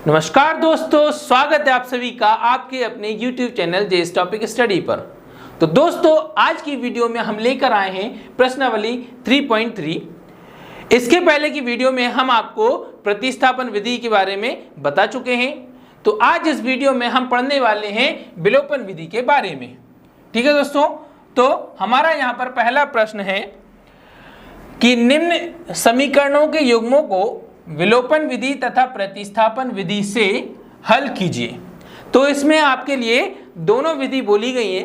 नमस्कार दोस्तों, स्वागत है आप सभी का आपके अपने YouTube channel JS topic study पर। तो दोस्तों, आज की वीडियो में हम लेकर आए हैं प्रश्नावली 3.3। इसके पहले की वीडियो में हम आपको प्रतिस्थापन विधि के बारे में बता चुके हैं। तो आज इस वीडियो में हम पढ़ने वाले हैं विलोपन विधि के बारे में। ठीक है दोस्तों, तो हमारा यहाँ पर पहला प्रश्न है कि निम्न समीकरणों के युग्मों को विलोपन विधि तथा प्रतिस्थापन विधि से हल कीजिए। तो इसमें आपके लिए दोनों विधि बोली गई है।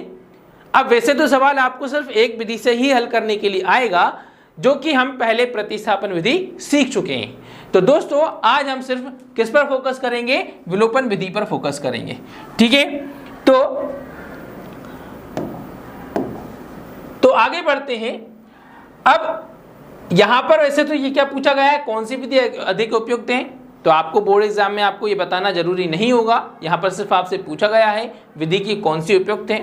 अब वैसे तो सवाल आपको सिर्फ एक विधि से ही हल करने के लिए आएगा, जो कि हम पहले प्रतिस्थापन विधि सीख चुके हैं। तो दोस्तों, आज हम सिर्फ किस पर फोकस करेंगे? विलोपन विधि पर फोकस करेंगे। ठीक है, तो आगे बढ़ते हैं। अब यहां पर वैसे तो ये क्या पूछा गया है, कौन सी विधि अधिक उपयुक्त है? तो आपको बोर्ड एग्जाम में आपको ये बताना जरूरी नहीं होगा। यहां पर सिर्फ आपसे पूछा गया है विधि की कौन सी उपयुक्त है,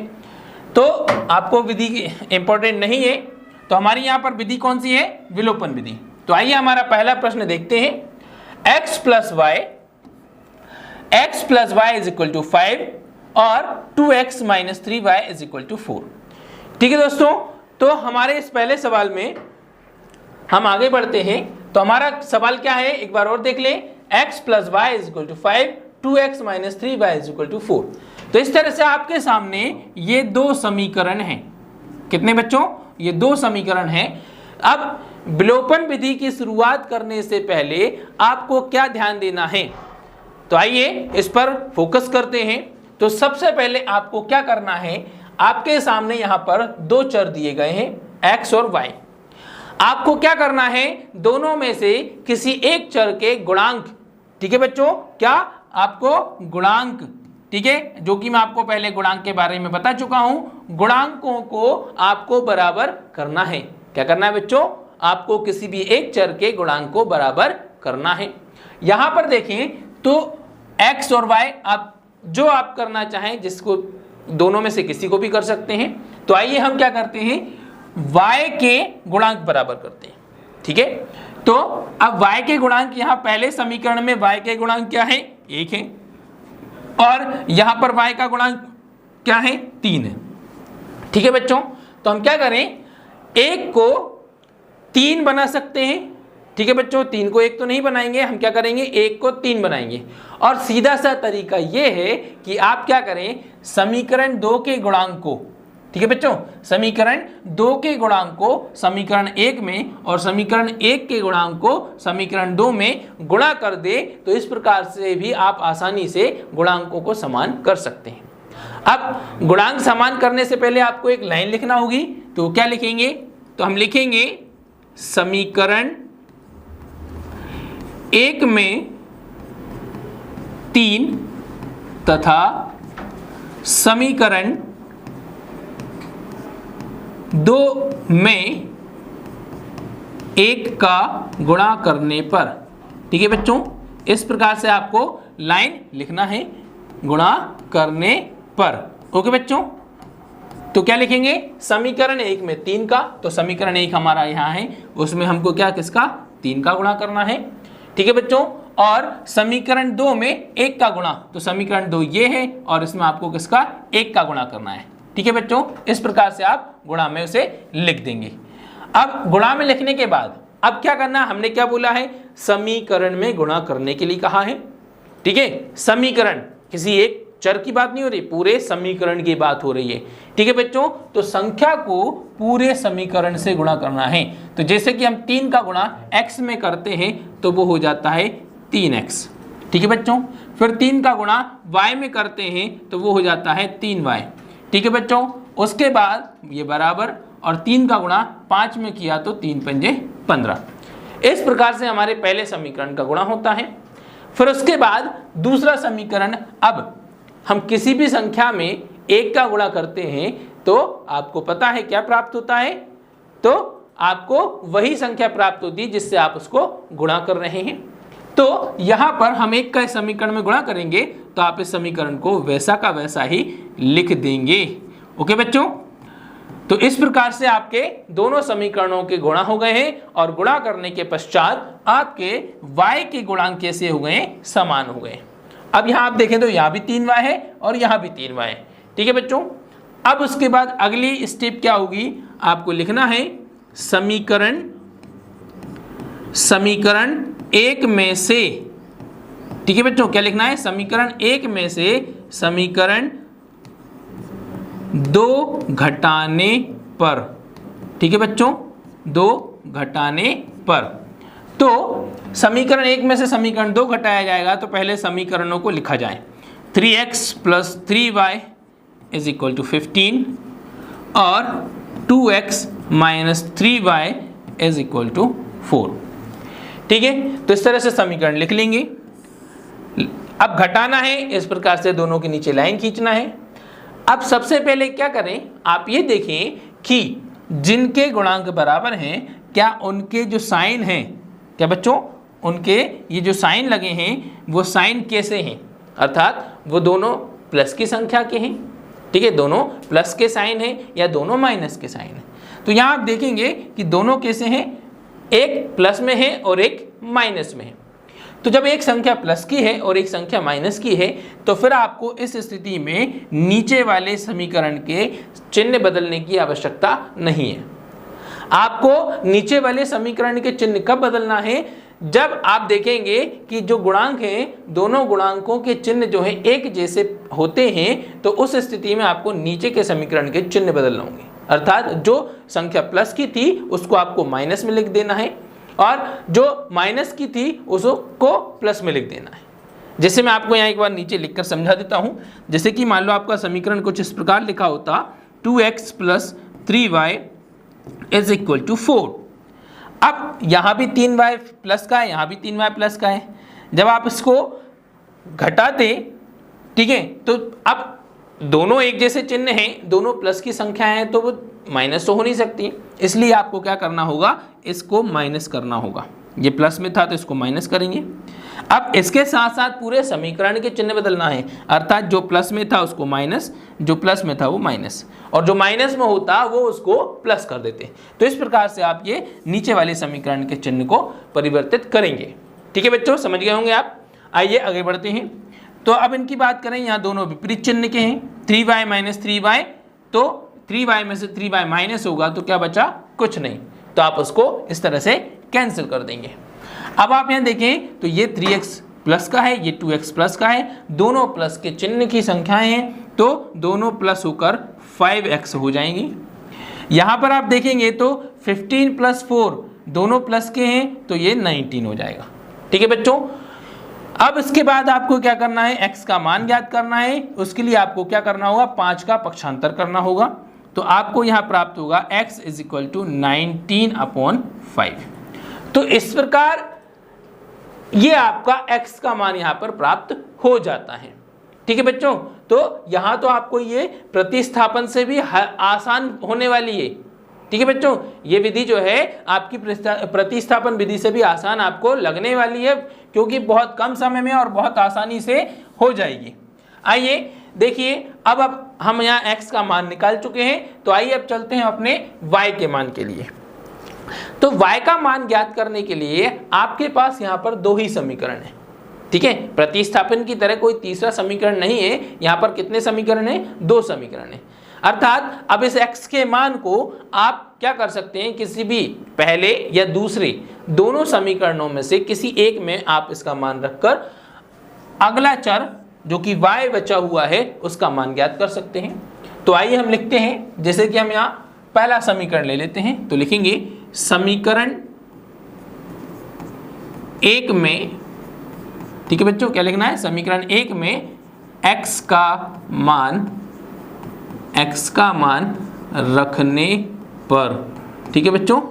तो आपको विधि इंपॉर्टेंट नहीं है। तो हमारी यहां पर विधि कौन सी है? विलोपन विधि। तो आइए हमारा पहला प्रश्न देखते हैं। x plus y is equal to 5 और 2x minus 3y is equal to 4। ठीक है दोस्तों, तो हमारे इस पहले सवाल में हम आगे बढ़ते हैं। तो हमारा सवाल क्या है, एक बार और देख लें। x plus y is equal to 5, 2x minus 3y is equal to 4। तो इस तरह से आपके सामने ये दो समीकरण हैं। कितने बच्चों? ये दो समीकरण हैं। अब विलोपन विधि की शुरुआत करने से पहले आपको क्या ध्यान देना है, तो आइए इस पर फोकस करते हैं। तो सबसे पहले आपको क्या करना है, आपके सामने यहां पर दो चर दिए गए हैं, x और y। आपको क्या करना है, दोनों में से किसी एक चर के गुणांक, ठीक है बच्चों, क्या आपको गुणांक, ठीक है, जो कि मैं आपको पहले गुणांक के बारे में बता चुका हूं, गुणांकों को आपको बराबर करना है। क्या करना है बच्चों? आपको किसी भी एक चर के गुणांक को बराबर करना है। यहां पर देखें तो x और y आप जो आप करना चाहें, जिसको दोनों में से किसी को भी कर सकते हैं। तो आइए हम क्या करते हैं, y के गुणांक बराबर करते हैं। ठीक है, तो अब y के गुणांक, यहां पहले समीकरण में y के गुणांक क्या है? 1 है, और यहां पर y का गुणांक क्या है? 3 है। ठीक है बच्चों, तो हम क्या करें, 1 को 3 बना सकते हैं। ठीक है बच्चों, 3 को 1 तो नहीं बनाएंगे, हम क्या करेंगे, 1 को 3 बनाएंगे। और सीधा सा तरीका यह है कि आप क्या करें, समीकरण 2 के गुणांक को, ठीक है बच्चों, समीकरण 2 के गुणांक को समीकरण 1 में और समीकरण 1 के गुणांक को समीकरण 2 में गुणा कर दे। तो इस प्रकार से भी आप आसानी से गुणांकों को समान कर सकते हैं। अब गुणांक समान करने से पहले आपको एक लाइन लिखना होगी। तो क्या लिखेंगे? तो हम लिखेंगे समीकरण 1 में 3 तथा समीकरण 2 में 1 का गुणा करने पर। ठीक है बच्चों, इस प्रकार से आपको लाइन लिखना है, गुणा करने पर। ओके बच्चों, तो क्या लिखेंगे, समीकरण 1 में 3 का, तो समीकरण 1 हमारा यहाँ है, उसमें हमको क्या, किसका, 3 का गुणा करना है। ठीक है बच्चों, और समीकरण 2 में 1 का गुणा, तो समीकरण 2 ये है, और इसमें आपको किसका, 1 का गुणा करना है। ठीक है बच्चों, इस प्रकार से आप गुणा में उसे लिख देंगे। अब गुणा में लिखने के बाद अब क्या करना, हमने क्या बोला है, समीकरण में गुणा करने के लिए कहा है। ठीक है, समीकरण, किसी एक चर की बात नहीं हो रही, पूरे समीकरण की बात हो रही है। ठीक है बच्चों, तो संख्या को पूरे समीकरण से गुणा करना है। तो जैसे कि हम 3 का गुणा x में करते हैं तो वो हो जाता है 3x। ठीक है बच्चों, फिर 3 का गुणा y में करते हैं तो वो हो जाता है 3y। ठीक है बच्चों, उसके बाद ये बराबर, और 3 का गुणा 5 में किया तो 3 पंजे 15। इस प्रकार से हमारे पहले समीकरण का गुणा होता है। फिर उसके बाद दूसरा समीकरण, अब हम किसी भी संख्या में 1 का गुणा करते हैं तो आपको पता है क्या प्राप्त होता है, तो आपको वही संख्या प्राप्त होती है जिससे आप उसको गुणा कर रहे हैं। तो यहां पर हम 1 का समीकरण में गुणा करेंगे तो आप इस समीकरण को वैसा का वैसा ही लिख देंगे। ओके बच्चों, तो इस प्रकार से आपके दोनों समीकरणों के गुणा हो गए हैं और गुणा करने के पश्चात आपके y के गुणांक कैसे हो गए, समान हो गए। अब यहाँ आप देखें तो यहाँ भी 3y है और यहाँ भी 3y है। ठीक है बच्चों, अब उसके बाद अगली स्टेप क्या होगी, आपको लिखना है समीकरण एक में से, ठीक है बच्चों, क्या लिखना है, समीकरण एक में से समीकरण 2 घटाने पर। ठीक है बच्चों, 2 घटाने पर। तो समीकरण एक में से समीकरण 2 घटाया जाएगा तो पहले समीकरणों को लिखा जाए। 3x plus 3y is equal to 15 और 2x minus 3y is equal to 4। ठीक है, तो इस तरह से समीकरण लिख लेंगे। अब घटाना है, इस प्रकार से दोनों के नीचे लाइन खींचना है। अब सबसे पहले क्या करें, आप ये देखें कि जिनके गुणांक बराबर हैं क्या उनके जो साइन हैं, क्या बच्चों, उनके ये जो साइन लगे हैं वो साइन कैसे हैं, अर्थात वो दोनों प्लस की संख्या के हैं। ठीक है, दोनों प्लस के साइन हैं या दोनों माइनस के साइन हैं। तो यहाँ आप देखेंगे कि दोनों कैसे हैं, एक प्लस में है और एक माइनस में है। तो जब एक संख्या प्लस की है और एक संख्या माइनस की है तो फिर आपको इस स्थिति में नीचे वाले समीकरण के चिन्ह बदलने की आवश्यकता नहीं है। आपको नीचे वाले समीकरण के चिन्ह कब बदलना है, जब आप देखेंगे कि जो गुणांक हैं दोनों गुणांकों के चिन्ह जो है एक जैसे होते हैं, तो उस स्थिति में आपको नीचे के समीकरण के चिन्ह बदलने होंगे। अर्थात जो संख्या प्लस की थी उसको आपको माइनस में लिख देना है और जो माइनस की थी उसको प्लस में लिख देना है। जैसे मैं आपको यहाँ एक बार नीचे लिखकर समझा देता हूँ। जैसे कि मान लो आपका समीकरण कुछ इस प्रकार लिखा होता, 2x plus 3y is equal to 4। अब यहाँ भी 3y प्लस का है, यहाँ भी 3y प्लस का है। जब आप इसको घटाते, ठीक है, तो अब दोनों एक जैसे चिन्ह हैं, दोनों प्लस की संख्या है तो वो माइनस तो हो नहीं सकती, इसलिए आपको क्या करना होगा, इसको माइनस करना होगा। ये प्लस में था तो इसको माइनस करेंगे। अब इसके साथ साथ पूरे समीकरण के चिन्ह बदलना है, अर्थात जो प्लस में था उसको माइनस, जो प्लस में था वो माइनस, और जो माइनस में होता वो उसको प्लस कर देते। तो इस प्रकार से आप ये नीचे वाले समीकरण के चिन्ह को परिवर्तित करेंगे। ठीक है बच्चों, समझ गए होंगे आप। आइए आगे बढ़ते हैं। तो अब इनकी बात करें, यहाँ दोनों विपरीत चिन्ह के हैं, 3y माइनस 3y, तो 3y में से 3y माइनस होगा तो क्या बचा, कुछ नहीं, तो आप उसको इस तरह से कैंसिल कर देंगे। अब आप यहाँ देखें तो ये 3x प्लस का है, ये 2x प्लस का है, दोनों प्लस के चिन्ह की संख्याएं हैं तो दोनों प्लस होकर 5x हो जाएंगी। यहाँ पर आप देखेंगे तो 15 प्लस 4 दोनों प्लस के हैं तो ये 19 हो जाएगा। ठीक है बच्चों, अब इसके बाद आपको क्या करना है, x का मान ज्ञात करना है। उसके लिए आपको क्या करना होगा, 5 का पक्षांतर करना होगा। तो आपको यहाँ प्राप्त होगा x इज इक्वल टू 19/5। तो इस प्रकार ये आपका x का मान यहाँ पर प्राप्त हो जाता है। ठीक है बच्चों, तो यहाँ तो आपको ये प्रतिस्थापन से भी आसान होने वाली है। ठीक है बच्चों, ये विधि जो है आपकी प्रतिस्थापन विधि से भी आसान आपको लगने वाली है, क्योंकि बहुत कम समय में और बहुत आसानी से हो जाएगी। आइए देखिए, अब हम यहाँ x का मान निकाल चुके हैं, तो आइए अब चलते हैं अपने y के मान के लिए। तो y का मान ज्ञात करने के लिए आपके पास यहाँ पर 2 ही समीकरण है। ठीक है, प्रतिस्थापन की तरह कोई तीसरा समीकरण नहीं है। यहाँ पर कितने समीकरण हैं, 2 समीकरण है। अर्थात अब इस x के मान को आप क्या कर सकते हैं, किसी भी पहले या दूसरे दोनों समीकरणों में से किसी एक में आप इसका मान रखकर अगला चर जो कि y बचा हुआ है उसका मान ज्ञात कर सकते हैं। तो आइए हम लिखते हैं, जैसे कि हम यहाँ पहला समीकरण ले लेते हैं, तो लिखेंगे समीकरण 1 में, ठीक है बच्चों, क्या लिखना है, समीकरण 1 में x का मान रखने पर। ठीक है बच्चों,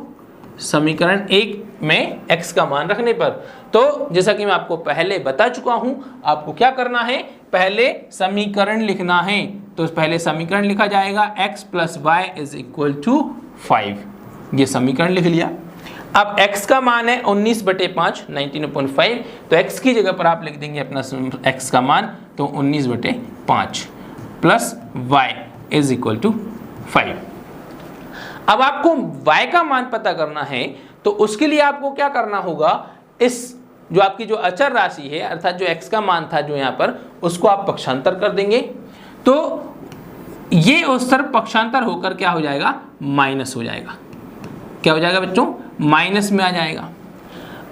समीकरण 1 में x का मान रखने पर। तो जैसा कि मैं आपको पहले बता चुका हूं, आपको क्या करना है, पहले समीकरण लिखना है। तो पहले समीकरण लिखा जाएगा x plus y is equal to 5। ये समीकरण लिख लिया। अब x का मान है 19/5, 19/5, तो x की जगह पर आप लिख देंगे अपना x का मान, तो 19/5 plus y is equal to 5। अब आपको y का मान पता करना है, तो उसके लिए आपको क्या करना होगा, इस जो आपकी जो अचर राशि है अर्थात जो x का मान था जो यहाँ पर, उसको आप पक्षांतर कर देंगे तो ये उस तरफ पक्षांतर होकर क्या हो जाएगा, माइनस हो जाएगा। क्या हो जाएगा बच्चों, माइनस में आ जाएगा।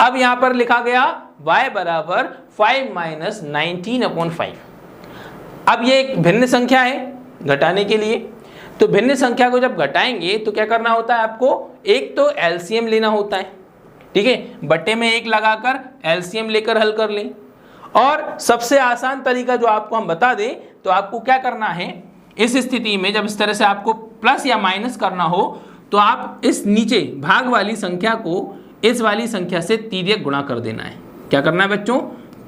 अब यहाँ पर लिखा गया y बराबर 5 माइनस 19/5। अब ये एक भिन्न संख्या है घटाने के लिए, तो भिन्न संख्या को जब घटाएंगे तो क्या करना होता है आपको, एक तो एलसीएम लेना होता है, ठीक है, बट्टे में 1 लगाकर एलसीएम लेकर हल कर लें। और सबसे आसान तरीका जो आपको हम बता दें तो आपको क्या करना है, इस स्थिति में जब इस तरह से आपको प्लस या माइनस करना हो तो आप इस नीचे भाग वाली संख्या को इस वाली संख्या से तिर्यक गुणा कर देना है। क्या करना है बच्चों,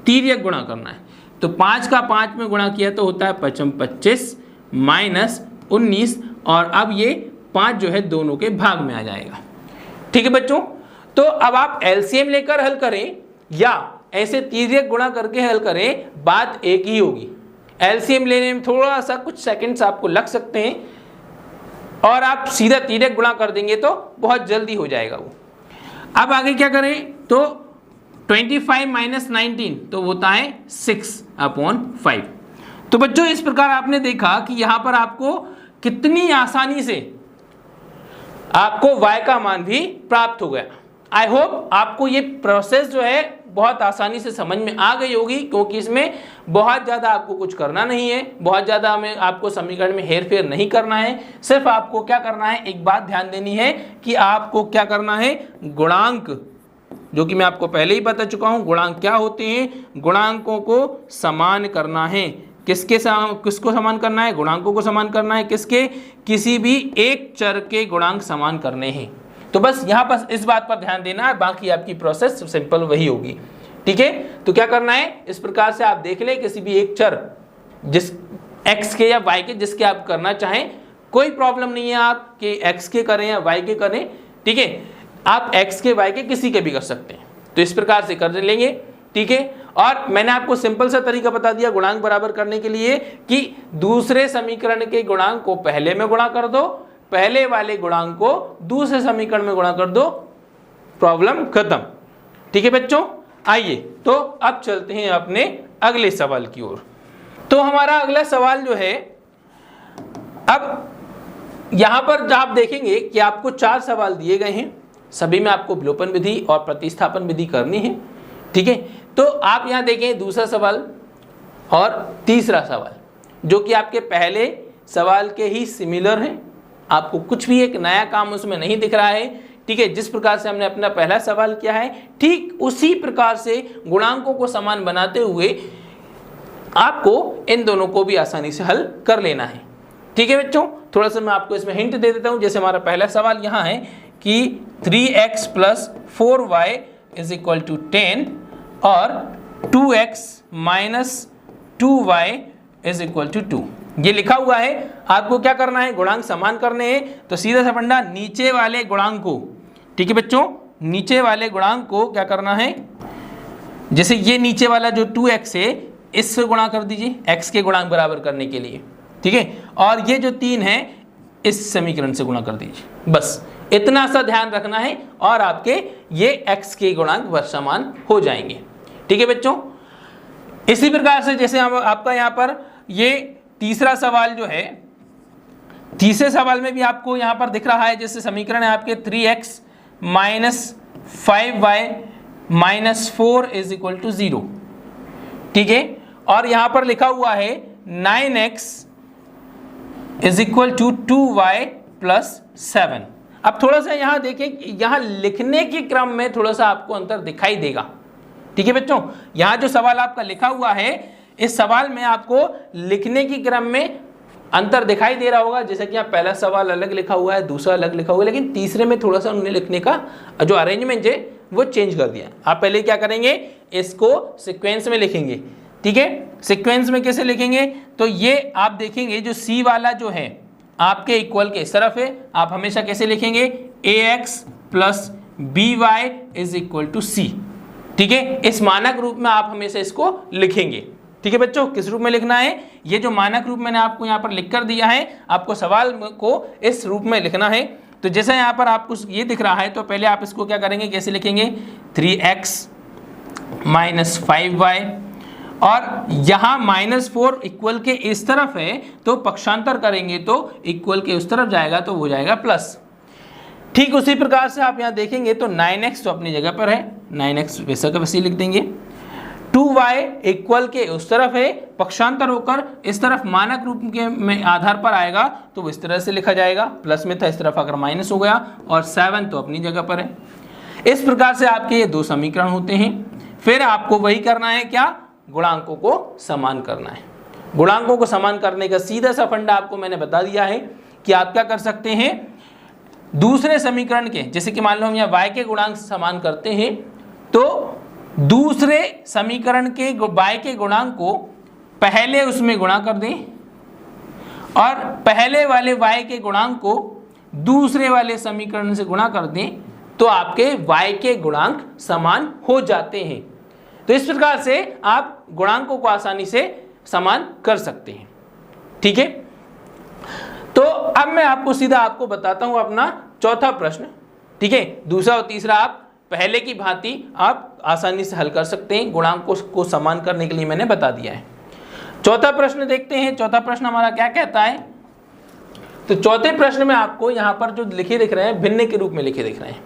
तिर्यक गुणा करना है। तो 5 का 5 में गुणा किया तो होता है 5 25 माइनस 19, और अब ये 5 जो है दोनों के भाग में आ जाएगा। ठीक है बच्चों, तो अब आप एलसीएम लेकर हल करें या ऐसे तिर्यक गुणा करके हल करें, बात एक ही होगी। एलसीएम लेने में थोड़ा सा कुछ सेकंड्स आपको लग सकते हैं और आप सीधा तिर्यक गुणा कर देंगे तो बहुत जल्दी हो जाएगा वो। अब आगे क्या करें, तो 25 माइनस 19 तो होता है 6/5। तो बच्चों इस प्रकार आपने देखा कि यहां पर आपको कितनी आसानी से आपको y का मान भी प्राप्त हो गया। आई होप आपको ये प्रोसेस जो है बहुत आसानी से समझ में आ गई होगी, क्योंकि इसमें बहुत ज़्यादा आपको कुछ करना नहीं है, बहुत ज़्यादा हमें आपको समीकरण में हेर फेर नहीं करना है। सिर्फ आपको क्या करना है, एक बात ध्यान देनी है कि आपको क्या करना है, गुणांक, जो कि मैं आपको पहले ही बता चुका हूँ गुणांक क्या होते हैं, गुणांकों को समान करना है। किसको समान करना है, गुणांकों को समान करना है। किसके, किसी भी एक चर के गुणांक समान करने हैं। तो बस यहाँ पर इस बात पर ध्यान देना है, बाकी आपकी प्रोसेस सिंपल वही होगी। ठीक है, तो क्या करना है, इस प्रकार से आप देख लें किसी भी एक चर जिस x के या y के जिसके आप करना चाहें, कोई प्रॉब्लम नहीं है आप कि x के करें या y के करें। ठीक है, आप x के y के किसी के भी कर सकते हैं, तो इस प्रकार से कर लेंगे। ठीक है, और मैंने आपको सिंपल सा तरीका बता दिया गुणांक बराबर करने के लिए कि दूसरे समीकरण के गुणांक को पहले में गुणा कर दो, पहले वाले गुणांक को दूसरे समीकरण में गुणा कर दो, प्रॉब्लम खत्म। ठीक है बच्चों, आइए तो अब चलते हैं अपने अगले सवाल की ओर। तो हमारा अगला सवाल जो है, अब यहां पर आप देखेंगे कि आपको 4 सवाल दिए गए हैं, सभी में आपको विलोपन विधि और प्रतिस्थापन विधि करनी है। ठीक है, तो आप यहां देखें दूसरा सवाल और तीसरा सवाल, जो कि आपके पहले सवाल के ही सिमिलर हैं। आपको कुछ भी एक नया काम उसमें नहीं दिख रहा है। ठीक है, जिस प्रकार से हमने अपना पहला सवाल किया है, ठीक उसी प्रकार से गुणांकों को समान बनाते हुए आपको इन दोनों को भी आसानी से हल कर लेना है। ठीक है बच्चों, थोड़ा सा मैं आपको इसमें हिंट दे देता हूं। जैसे हमारा पहला सवाल यहाँ है कि 3x + 4y = 10 और 2x - 2y = 2, ये लिखा हुआ है। आपको क्या करना है, गुणांक समान करने हैं, तो सीधा सा फंडा नीचे वाले गुणांक को, ठीक है बच्चों, नीचे वाले गुणांक को क्या करना है, जैसे ये नीचे वाला जो 2x है इससे गुणा कर दीजिए x के गुणांक बराबर करने के लिए। ठीक है, और ये जो 3 है इस समीकरण से गुणा कर दीजिए। बस इतना सा ध्यान रखना है और आपके ये x के गुणांक समान हो जाएंगे। ठीक है बच्चों, इसी प्रकार से जैसे आपका यहाँ पर ये तीसरा सवाल जो है, तीसरे सवाल में भी आपको यहाँ पर दिख रहा है, जैसे समीकरण है आपके 3x - 5y - 4 = 0। ठीक है, और यहाँ पर लिखा हुआ है 9x = 2y + 7। अब थोड़ा सा यहाँ देखें, यहाँ लिखने के क्रम में थोड़ा सा आपको अंतर दिखाई देगा। ठीक है बच्चों, यहाँ जो सवाल आपका लिखा हुआ है, इस सवाल में आपको लिखने की क्रम में अंतर दिखाई दे रहा होगा। जैसे कि यहाँ पहला सवाल अलग लिखा हुआ है, दूसरा अलग लिखा हुआ है, लेकिन तीसरे में थोड़ा सा उन्होंने लिखने का जो अरेंजमेंट है वो चेंज कर दिया। आप पहले क्या करेंगे, इसको सीक्वेंस में लिखेंगे। ठीक है, सीक्वेंस में कैसे लिखेंगे, तो ये आप देखेंगे जो सी वाला जो है आपके इक्वल के इस तरफ है, आप हमेशा कैसे लिखेंगे, ax + by = c। ठीक है, इस मानक रूप में आप हमेशा इसको लिखेंगे। ठीक है बच्चों, किस रूप में लिखना है, ये जो मानक रूप मैंने आपको यहाँ पर लिख कर दिया है, आपको सवाल को इस रूप में लिखना है। तो जैसे यहाँ पर आपको ये दिख रहा है, तो पहले आप इसको क्या करेंगे, कैसे लिखेंगे, 3x -5y, और यहाँ -4 इक्वल के इस तरफ है तो पक्षांतर करेंगे तो इक्वल के उस तरफ जाएगा तो हो जाएगा प्लस। ठीक उसी प्रकार से आप यहाँ देखेंगे तो 9x तो अपनी जगह पर है, 9x वैसा का वैसे लिख देंगे। 2y इक्वल के उस तरफ है, पक्षांतर होकर इस तरफ मानक रूप के में आधार पर आएगा तो इस तरह से लिखा जाएगा, प्लस में था इस तरफ अगर माइनस हो गया, और 7 तो अपनी जगह पर है। इस प्रकार से आपके ये 2 समीकरण होते हैं। फिर आपको वही करना है, क्या, गुणांकों को समान करना है। गुणांकों को समान करने का सीधा सा फंडा आपको मैंने बता दिया है कि आप क्या कर सकते हैं, दूसरे समीकरण के, जैसे कि मान लो हम यहाँ y के गुणांक समान करते हैं तो दूसरे समीकरण के y के गुणांक को पहले उसमें गुणा कर दें और पहले वाले y के गुणांक को दूसरे वाले समीकरण से गुणा कर दें तो आपके y के गुणांक समान हो जाते हैं। तो इस प्रकार से आप गुणांकों को आसानी से समान कर सकते हैं। ठीक है, तो अब मैं आपको सीधा आपको बताता हूं अपना चौथा प्रश्न। ठीक है, दूसरा और तीसरा आप पहले की भांति आप आसानी से हल कर सकते हैं, गुणांकों को समान करने के लिए मैंने बता दिया है। चौथा प्रश्न देखते हैं। चौथा प्रश्न हमारा क्या कहता है, तो चौथे प्रश्न में आपको यहाँ पर जो लिखे दिख रहे हैं भिन्न के रूप में लिखे दिख रहे हैं।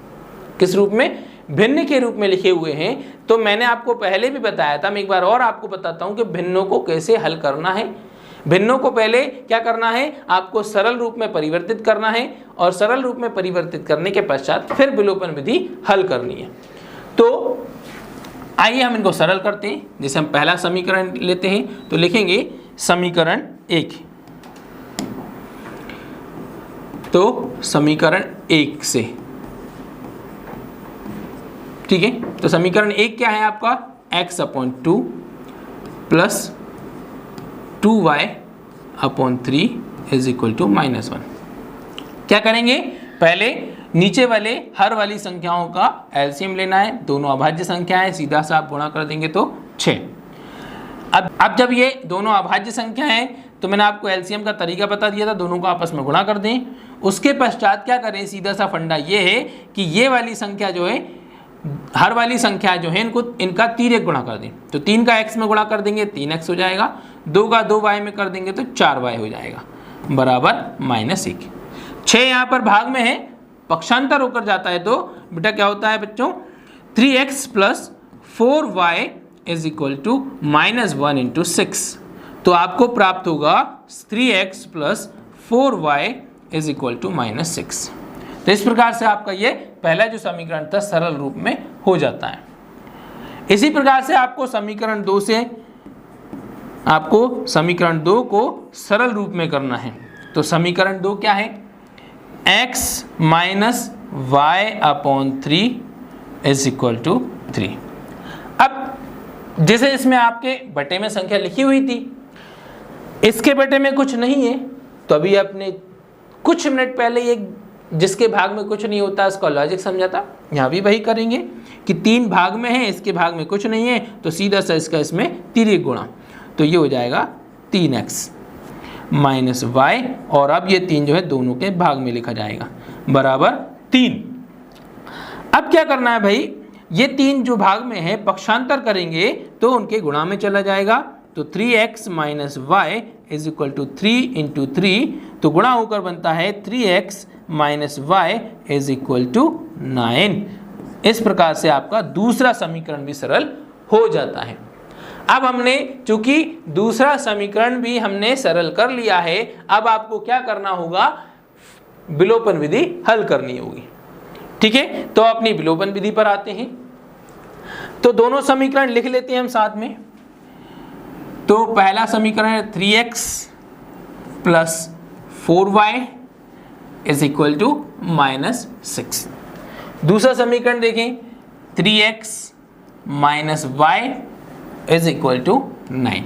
किस रूप में, भिन्न के रूप में लिखे हुए हैं। तो मैंने आपको पहले भी बताया था, मैं एक बार और आपको बताता हूं कि भिन्नों को कैसे हल करना है। भिन्नों को पहले क्या करना है, आपको सरल रूप में परिवर्तित करना है और सरल रूप में परिवर्तित करने के पश्चात फिर विलोपन विधि हल करनी है। तो आइए हम इनको सरल करते हैं। जैसे हम पहला समीकरण लेते हैं तो लिखेंगे समीकरण 1, तो समीकरण 1 से, ठीक है, तो समीकरण 1 क्या है आपका, x/2 plus 2y/3 is equal to -1। क्या करेंगे, पहले नीचे वाले हर वाली संख्याओं का एलसीएम लेना है। दोनों अभाज्य संख्या है, सीधा सा आप गुणा कर देंगे तो 6। अब जब ये दोनों अभाज्य संख्या है तो मैंने आपको एलसीएम का तरीका बता दिया था, दोनों को आपस में गुणा कर दें। उसके पश्चात क्या करें, सीधा सा फंडा ये है कि ये वाली संख्या जो है, हर वाली संख्या जो है इनका 3 गुणा कर दें। तो 3 का x में गुणा कर देंगे 3x हो जाएगा, 2 का 2y में कर देंगे तो 4y हो जाएगा बराबर -1। 6 यहाँ पर भाग में है, पक्षांतर होकर जाता है तो बेटा क्या होता है बच्चों, 3x plus 4y is equal to -1 into 6। तो आपको प्राप्त होगा 3x plus 4y is equal to -6। तो इस प्रकार से आपका ये पहला जो समीकरण था सरल रूप में हो जाता है। इसी प्रकार से आपको समीकरण 2 से, आपको समीकरण 2 को सरल रूप में करना है। तो समीकरण 2 क्या है, x minus y/3 is equal to 3। अब जैसे इसमें आपके बटे में संख्या लिखी हुई थी, इसके बटे में कुछ नहीं है, तो अभी आपने कुछ मिनट पहले ये जिसके भाग में कुछ नहीं होता उसका लॉजिक समझा था, यहाँ भी वही करेंगे कि 3 भाग में है, इसके भाग में कुछ नहीं है, तो सीधा सा इसका इसमें 3 गुणा, तो ये हो जाएगा 3x माइनस y, और अब ये 3 जो है दोनों के भाग में लिखा जाएगा बराबर 3। अब क्या करना है भाई, ये 3 जो भाग में है पक्षांतर करेंगे तो उनके गुणा में चला जाएगा। तो 3x minus y is equal to 3 into 3, तो गुणा होकर बनता है 3x minus y is equal to 9। इस प्रकार से आपका दूसरा समीकरण भी सरल हो जाता है। अब हमने चूंकि दूसरा समीकरण भी हमने सरल कर लिया है, अब आपको क्या करना होगा, विलोपन विधि हल करनी होगी। ठीक है, तो अपनी विलोपन विधि पर आते हैं। तो दोनों समीकरण लिख लेते हैं हम साथ में। तो पहला समीकरण है 3x plus 4y is equal to -6। दूसरा समीकरण देखें, 3x minus y is equal to 9।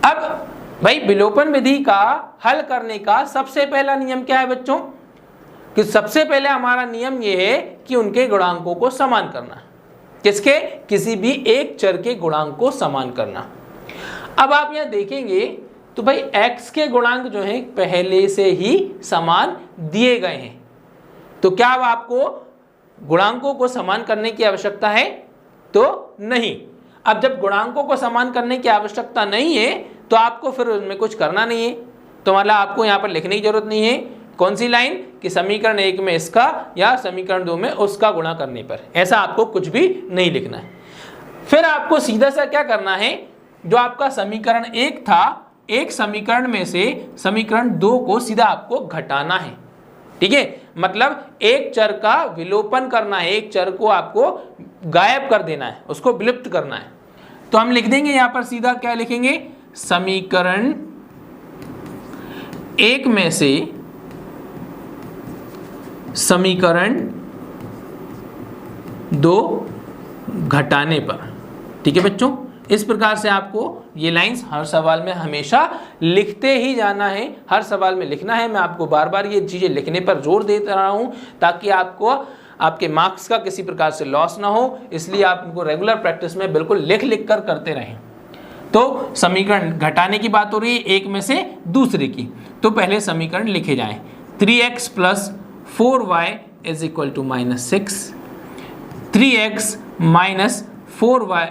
अब भाई विलोपन विधि का हल करने का सबसे पहला नियम क्या है बच्चों, कि सबसे पहले हमारा नियम यह है कि उनके गुणांकों को समान करना। किसके, किसी भी एक चर के गुणांक को समान करना। अब आप यहां देखेंगे तो भाई x के गुणांक जो हैं पहले से ही समान दिए गए हैं, तो क्या अब आपको गुणांकों को समान करने की आवश्यकता है, तो नहीं। अब जब गुणांकों को समान करने की आवश्यकता नहीं है तो आपको फिर उसमें कुछ करना नहीं है, तो मतलब आपको यहाँ पर लिखने की जरूरत नहीं है कौन सी लाइन कि समीकरण 1 में इसका या समीकरण 2 में उसका गुणा करने पर, ऐसा आपको कुछ भी नहीं लिखना है। फिर आपको सीधा सा क्या करना है, जो आपका समीकरण 1 था, एक समीकरण में से समीकरण 2 को सीधा आपको घटाना है। ठीक है, मतलब एक चर का विलोपन करना है, एक चर को आपको गायब कर देना है, उसको विलुप्त करना है। तो हम लिख देंगे यहां पर सीधा क्या लिखेंगे, समीकरण 1 में से समीकरण 2 घटाने पर। ठीक है बच्चों, इस प्रकार से आपको ये लाइंस हर सवाल में हमेशा लिखते ही जाना है, हर सवाल में लिखना है। मैं आपको बार बार ये चीज़ें लिखने पर जोर दे रहा हूँ ताकि आपको आपके मार्क्स का किसी प्रकार से लॉस ना हो, इसलिए आप इनको रेगुलर प्रैक्टिस में बिल्कुल लिख लिख कर करते रहें। तो समीकरण घटाने की बात हो रही है एक में से दूसरे की, तो पहले समीकरण लिखे जाएं। 3x + 4y = -6, 3x - 4y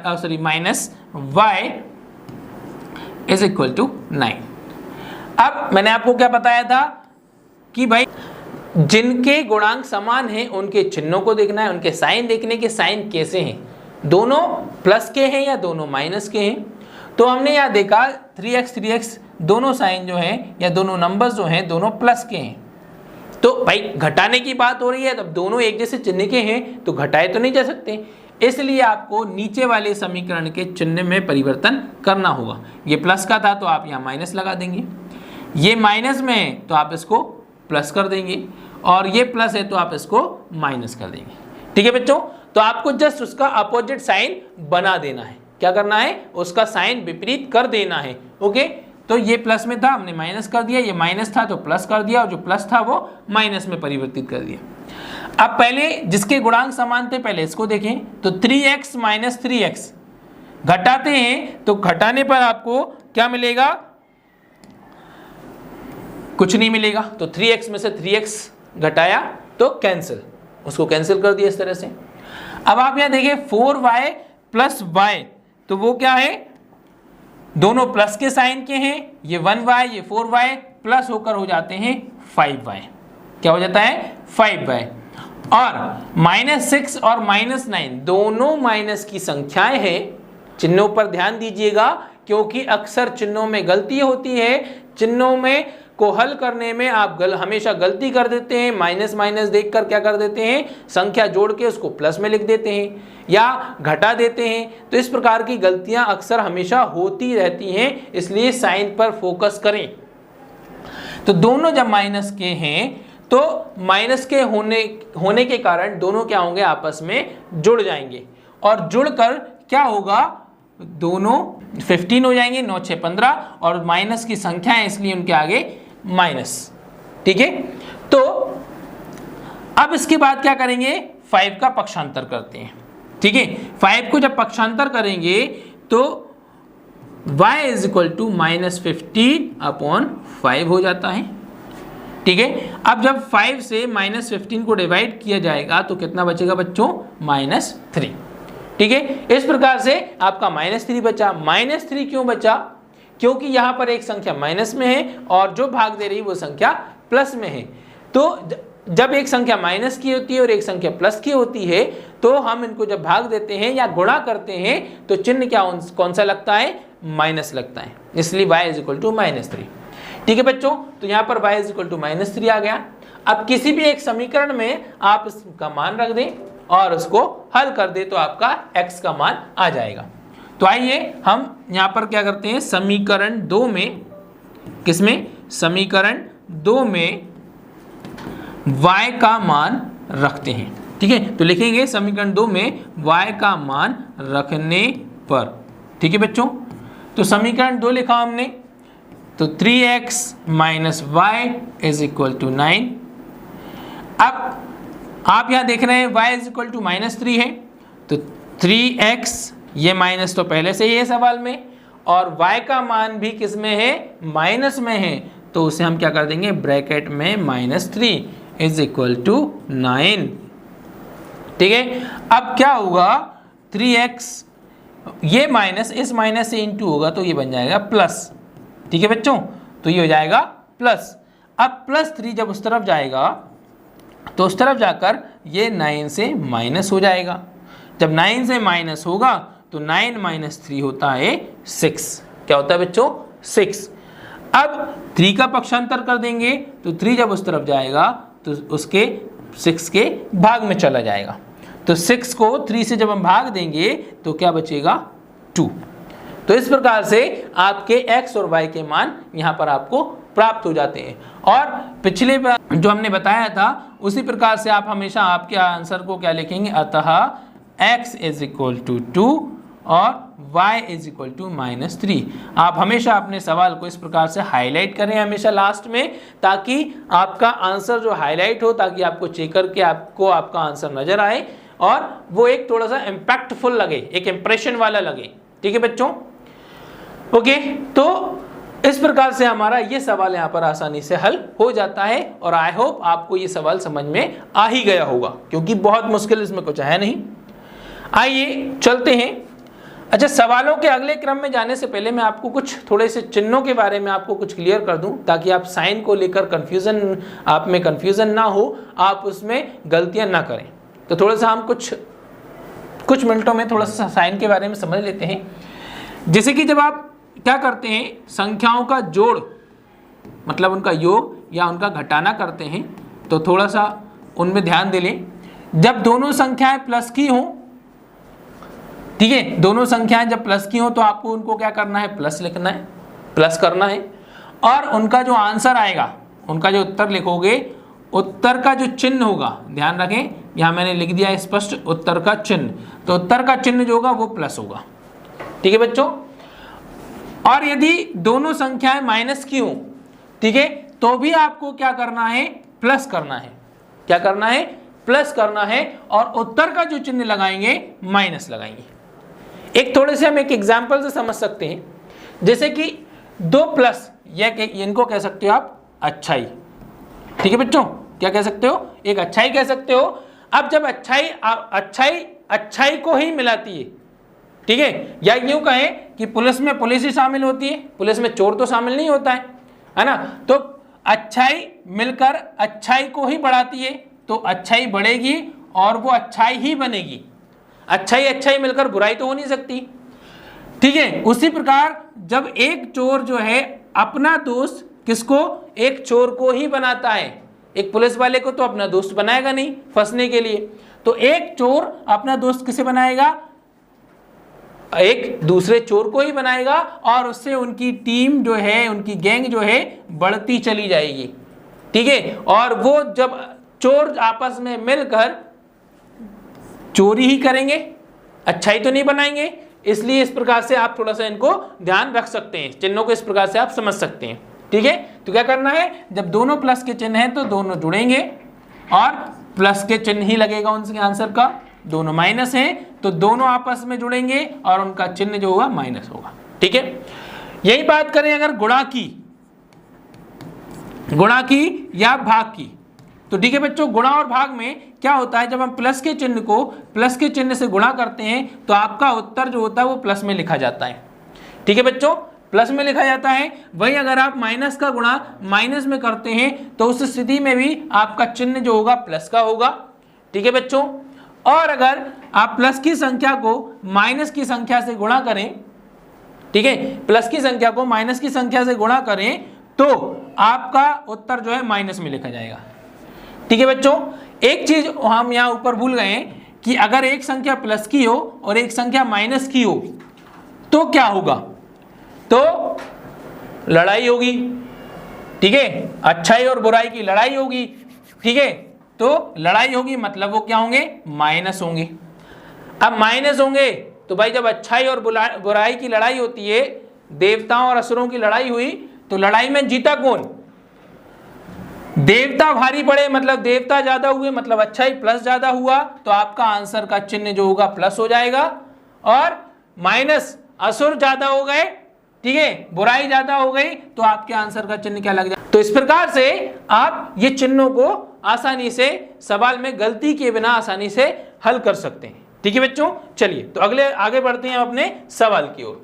-y = 9। अब मैंने आपको क्या बताया था कि भाई जिनके गुणांक समान हैं उनके चिन्हों को देखना है, उनके साइन देखने के साइन कैसे हैं, दोनों प्लस के हैं या दोनों माइनस के हैं। तो हमने यहाँ देखा 3x दोनों साइन जो हैं या दोनों नंबर्स जो हैं दोनों प्लस के हैं। तो भाई घटाने की बात हो रही है, तब दोनों एक जैसे चिन्ह के हैं तो घटाए तो नहीं जा सकते, इसलिए आपको नीचे वाले समीकरण के चिन्ह में परिवर्तन करना होगा। ये प्लस का था तो आप यहाँ माइनस लगा देंगे, ये माइनस में है तो आप इसको प्लस कर देंगे, और ये प्लस है तो आप इसको माइनस कर देंगे। ठीक है बच्चों, तो आपको जस्ट उसका अपोजिट साइन बना देना है। क्या करना है, उसका साइन विपरीत कर देना है। ओके, तो ये प्लस में था हमने माइनस कर दिया, ये माइनस था तो प्लस कर दिया, और जो प्लस था वो माइनस में परिवर्तित कर दिया। अब पहले जिसके गुणांक समान थे पहले इसको देखें, तो 3x - 3x घटाते हैं तो घटाने पर आपको क्या मिलेगा, कुछ नहीं मिलेगा। तो 3x में से 3x घटाया तो कैंसिल, उसको कैंसिल कर दिया इस तरह से। अब आप यहां देखें 4y + y, तो वो क्या है, दोनों प्लस के साइन के हैं, ये 1y ये 4y प्लस होकर हो जाते हैं 5y। क्या हो जाता है 5y। और -6 और -9 दोनों माइनस की संख्याएं हैं। चिन्हों पर ध्यान दीजिएगा क्योंकि अक्सर चिन्हों में गलती होती है, चिन्हों में को हल करने में आप हमेशा गलती कर देते हैं, माइनस माइनस देखकर क्या कर देते हैं, संख्या जोड़ के उसको प्लस में लिख देते हैं या घटा देते हैं। तो इस प्रकार की गलतियां अक्सर हमेशा होती रहती हैं, इसलिए साइन पर फोकस करें। तो दोनों जब माइनस के हैं तो माइनस के होने के कारण दोनों क्या होंगे, आपस में जुड़ जाएंगे, और जुड़कर क्या होगा, दोनों 15 हो जाएंगे, 9 6 15, और माइनस की संख्या है इसलिए उनके आगे माइनस। ठीक है, तो अब इसके बाद क्या करेंगे, 5 का पक्षांतर करते हैं। ठीक है, 5 को जब पक्षांतर करेंगे तो y = -15/5 हो जाता है। ठीक है, अब जब 5 से -15 को डिवाइड किया जाएगा तो कितना बचेगा बच्चों, -3। ठीक है, इस प्रकार से आपका -3 बचा। -3 क्यों बचा, क्योंकि यहां पर एक संख्या माइनस में है और जो भाग दे रही वो संख्या प्लस में है। तो जब एक संख्या माइनस की होती है और एक संख्या प्लस की होती है तो हम इनको जब भाग देते हैं या गुणा करते हैं तो चिन्ह क्या कौन सा लगता है, माइनस लगता है, इसलिए y = -3। ठीक है बच्चों, तो यहाँ पर y = -3 आ गया। अब किसी भी एक समीकरण में आप इसका मान रख दें और उसको हल कर दे तो आपका x का मान आ जाएगा। तो आइए हम यहाँ पर क्या करते हैं, समीकरण 2 में, किसमें, समीकरण 2 में y का मान रखते हैं। ठीक है, तो लिखेंगे समीकरण 2 में y का मान रखने पर। ठीक है बच्चों, तो समीकरण 2 लिखा हमने, तो 3x - y = 9। अब आप यहां देख रहे हैं y = -3 है, तो 3x, ये माइनस तो पहले से ही है सवाल में, और y का मान भी किस में है, माइनस में है, तो उसे हम क्या कर देंगे, ब्रैकेट में -3 = 9। ठीक है, अब क्या होगा, 3x, ये माइनस इस माइनस से इंटू होगा तो ये बन जाएगा प्लस। ठीक है बच्चों, तो ये हो जाएगा प्लस। अब +3 जब उस तरफ जाएगा तो उस तरफ जाकर ये 9 से माइनस हो जाएगा। जब 9 से माइनस होगा तो 9 - 3 होता है 6। क्या होता है बच्चों? 6। अब 3 का पक्षांतर कर देंगे तो 3 जब उस तरफ जाएगा तो उसके 6 के भाग में चला जाएगा। तो 6 को 3 से जब हम भाग देंगे तो क्या बचेगा? 2। तो इस प्रकार से आपके x और y के मान यहाँ पर आपको प्राप्त हो जाते हैं। और पिछले जो हमने बताया था उसी प्रकार से आप हमेशा आपके आंसर को क्या लिखेंगे? अतः x = 2 और y = -3। आप हमेशा अपने सवाल को इस प्रकार से हाईलाइट करें हमेशा लास्ट में, ताकि आपका आंसर जो हाईलाइट हो, ताकि आपको चेक करके आपको आपका आंसर नजर आए और वो एक थोड़ा सा इम्पैक्टफुल लगे, एक इंप्रेशन वाला लगे। ठीक है बच्चों? ओके, तो इस प्रकार से हमारा ये सवाल यहाँ पर आसानी से हल हो जाता है और आई होप आपको ये सवाल समझ में आ ही गया होगा, क्योंकि बहुत मुश्किल इसमें कुछ है नहीं। आइए चलते हैं। अच्छा, सवालों के अगले क्रम में जाने से पहले मैं आपको कुछ थोड़े से चिन्हों के बारे में आपको कुछ क्लियर कर दूं, ताकि आप साइन को लेकर कंफ्यूजन, आप में कंफ्यूजन ना हो, आप उसमें गलतियां ना करें। तो थोड़ा सा हम कुछ मिनटों में थोड़ा सा साइन के बारे में समझ लेते हैं। जैसे कि जब आप क्या करते हैं, संख्याओं का जोड़ मतलब उनका योग या उनका घटाना करते हैं, तो थोड़ा सा उनमें ध्यान दे लें। जब दोनों संख्याएं प्लस की हों, ठीक है, दोनों संख्याएं जब प्लस की हों तो आपको उनको क्या करना है? प्लस लिखना है, प्लस करना है। और उनका जो आंसर आएगा, उनका जो उत्तर लिखोगे, उत्तर का जो चिन्ह होगा, ध्यान रखें यहाँ मैंने लिख दिया है स्पष्ट, उत्तर का चिन्ह, तो उत्तर का चिन्ह जो होगा वो प्लस होगा। ठीक है बच्चों? और यदि दोनों संख्याएं माइनस की हों, ठीक है, तो भी आपको क्या करना है? प्लस करना है। क्या करना है? प्लस करना है। और उत्तर का जो चिन्ह लगाएंगे माइनस लगाएंगे। एक थोड़े से हम एक एग्जाम्पल से समझ सकते हैं। जैसे कि 2+, इनको कह सकते हो आप अच्छाई। ठीक है बच्चों, क्या कह सकते हो? एक अच्छाई कह सकते हो। अब जब अच्छाई को ही मिलाती है, ठीक है, या यूं कहें कि पुलिस में पुलिस ही शामिल होती है, पुलिस में चोर तो शामिल नहीं होता है ना? तो अच्छाई मिलकर अच्छाई को ही बढ़ाती है, तो अच्छाई बढ़ेगी और वो अच्छाई ही बनेगी। अच्छाई मिलकर बुराई तो हो नहीं सकती। ठीक है, उसी प्रकार जब एक चोर जो है अपना दोस्त किसको? एक चोर को ही बनाता है। एक पुलिस वाले को तो अपना दोस्त बनाएगा नहीं फंसने के लिए, तो एक चोर अपना दोस्त किसे बनाएगा? एक दूसरे चोर को ही बनाएगा, और उससे उनकी टीम जो है, उनकी गैंग जो है बढ़ती चली जाएगी। ठीक है, और वो जब चोर आपस में मिलकर चोरी ही करेंगे, अच्छाई तो नहीं बनाएंगे। इसलिए इस प्रकार से आप थोड़ा सा इनको ध्यान रख सकते हैं, चिन्हों को इस प्रकार से आप समझ सकते हैं। ठीक है, तो क्या करना है? जब दोनों प्लस के चिन्ह हैं तो दोनों जुड़ेंगे और प्लस के चिन्ह ही लगेगा उनके आंसर का। दोनों माइनस हैं तो दोनों आपस में जुड़ेंगे और उनका चिन्ह जो होगा माइनस होगा। ठीक है, यही बात करें अगर गुणा की या भाग की, तो ठीक है बच्चों, गुणा और भाग में क्या होता है? जब हम प्लस के चिन्ह को प्लस के चिन्ह से गुणा करते हैं तो आपका उत्तर जो होता है वो प्लस में लिखा जाता है। ठीक है बच्चों, प्लस में लिखा जाता है। वही अगर आप माइनस का गुणा माइनस में करते हैं तो उस स्थिति में भी आपका चिन्ह जो होगा प्लस का होगा। ठीक है बच्चों, और अगर आप प्लस की संख्या को माइनस की संख्या से गुणा करें, ठीक है, प्लस की संख्या को माइनस की संख्या से गुणा करें तो आपका उत्तर जो है माइनस में लिखा जाएगा। ठीक है बच्चों, एक चीज हम यहाँ ऊपर भूल गए कि अगर एक संख्या प्लस की हो और एक संख्या माइनस की हो तो क्या होगा? तो लड़ाई होगी। ठीक है, अच्छाई और बुराई की लड़ाई होगी। ठीक है, तो लड़ाई होगी मतलब वो क्या होंगे? माइनस होंगे। अब माइनस होंगे तो भाई जब अच्छाई और बुराई की लड़ाई होती है, देवताओं और असुरों की लड़ाई हुई, तो लड़ाई में जीता कौन? देवता भारी पड़े मतलब देवता ज्यादा हुए, मतलब अच्छाई प्लस ज्यादा हुआ, तो आपका आंसर का चिन्ह जो होगा प्लस हो जाएगा। और माइनस असुर ज्यादा हो गए, ठीक है, बुराई ज्यादा हो गई, तो आपके आंसर का चिन्ह क्या लग जाए? तो इस प्रकार से आप ये चिन्हों को आसानी से सवाल में गलती के बिना आसानी से हल कर सकते हैं। ठीक है बच्चों, चलिए तो आगे बढ़ते हैं अपने सवाल की ओर।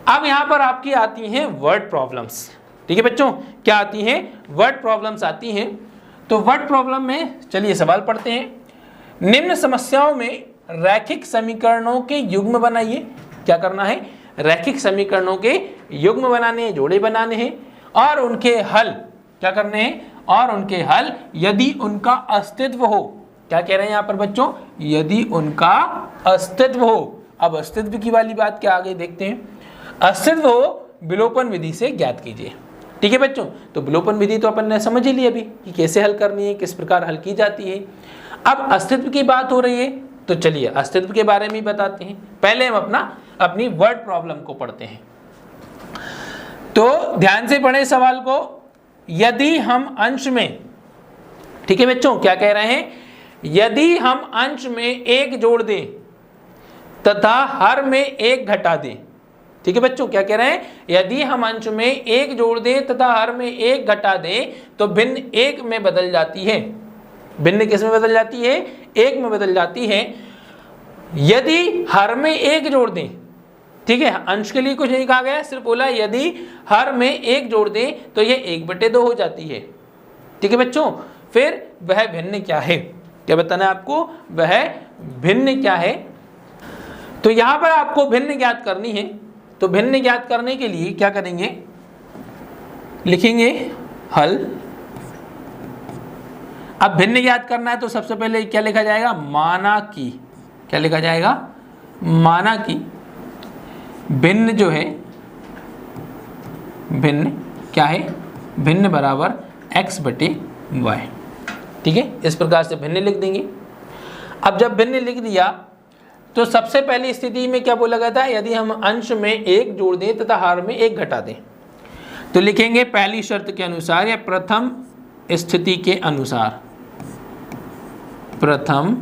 अब यहां पर आपकी आती हैं वर्ड प्रॉब्लम्स। ठीक है बच्चों, क्या आती हैं? वर्ड प्रॉब्लम्स आती हैं। तो वर्ड प्रॉब्लम में चलिए सवाल पढ़ते हैं। निम्न समस्याओं में रैखिक समीकरणों के युग्म बनाइए। क्या करना है? रैखिक समीकरणों के युग्म बनाने हैं, जोड़े बनाने हैं, और उनके हल क्या करने हैं? और उनके हल यदि उनका अस्तित्व हो। क्या कह रहे हैं यहां पर बच्चों? यदि उनका अस्तित्व हो। अब अस्तित्व की वाली बात क्या आगे देखते हैं। अस्तित्व हो विलोपन विधि से ज्ञात कीजिए। ठीक है बच्चों, तो विलोपन विधि तो अपन ने समझ ही ली अभी कि कैसे हल करनी है, किस प्रकार हल की जाती है। अब अस्तित्व की बात हो रही है, तो चलिए अस्तित्व के बारे में बताते हैं। पहले हम अपनी वर्ड प्रॉब्लम को पढ़ते हैं। तो ध्यान से पढ़े सवाल को। यदि हम अंश में, ठीक है बच्चों, क्या कह रहे हैं? यदि हम अंश में एक जोड़ दें तथा हर में एक घटा दें। ठीक है बच्चों, क्या कह रहे हैं? यदि हम अंश में एक जोड़ दें तथा हर में एक घटा दें तो भिन्न एक में बदल जाती है। भिन्न किस में बदल जाती है? एक में बदल जाती है। यदि हर में एक जोड़ दें, ठीक है, अंश के लिए कुछ नहीं कहा गया, सिर्फ बोला यदि हर में एक जोड़ दें तो यह 1/2 हो जाती है। ठीक है बच्चों, फिर वह भिन्न क्या है? क्या बताना है आपको? वह भिन्न क्या है? तो यहां पर आपको भिन्न ज्ञात करनी है। तो भिन्न ज्ञात करने के लिए क्या करेंगे? लिखेंगे हल। अब भिन्न ज्ञात करना है तो सबसे पहले क्या लिखा जाएगा? माना कि, क्या लिखा जाएगा? माना कि भिन्न जो है, भिन्न क्या है? भिन्न बराबर x/y। ठीक है, इस प्रकार से भिन्न लिख देंगे। अब जब भिन्न लिख दिया तो सबसे पहली स्थिति में क्या बोला गया था? यदि हम अंश में एक जोड़ दें तथा हर में एक घटा दें, तो लिखेंगे पहली शर्त के अनुसार या प्रथम स्थिति के अनुसार। प्रथम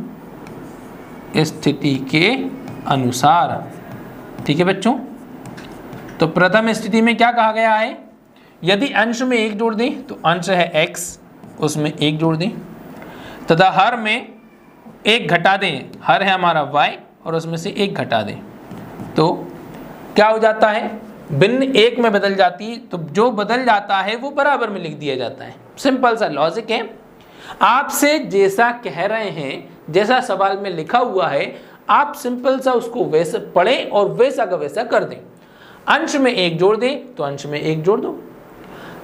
स्थिति के अनुसार। ठीक है बच्चों, तो प्रथम स्थिति में क्या कहा गया है? यदि अंश में एक जोड़ दें तो अंश है x, उसमें एक जोड़ दें, तथा हर में एक घटा दें। हर है हमारा y और उसमें से एक घटा दें, तो क्या हो जाता है? भिन्न एक में बदल जाती है। तो जो बदल जाता है वो बराबर में लिख दिया जाता है। सिंपल सा लॉजिक है। आपसे जैसा कह रहे हैं, जैसा सवाल में लिखा हुआ है, आप सिंपल सा उसको वैसे पढ़ें और वैसा का वैसा कर दें। अंश में एक जोड़ दें तो अंश में एक जोड़ दो,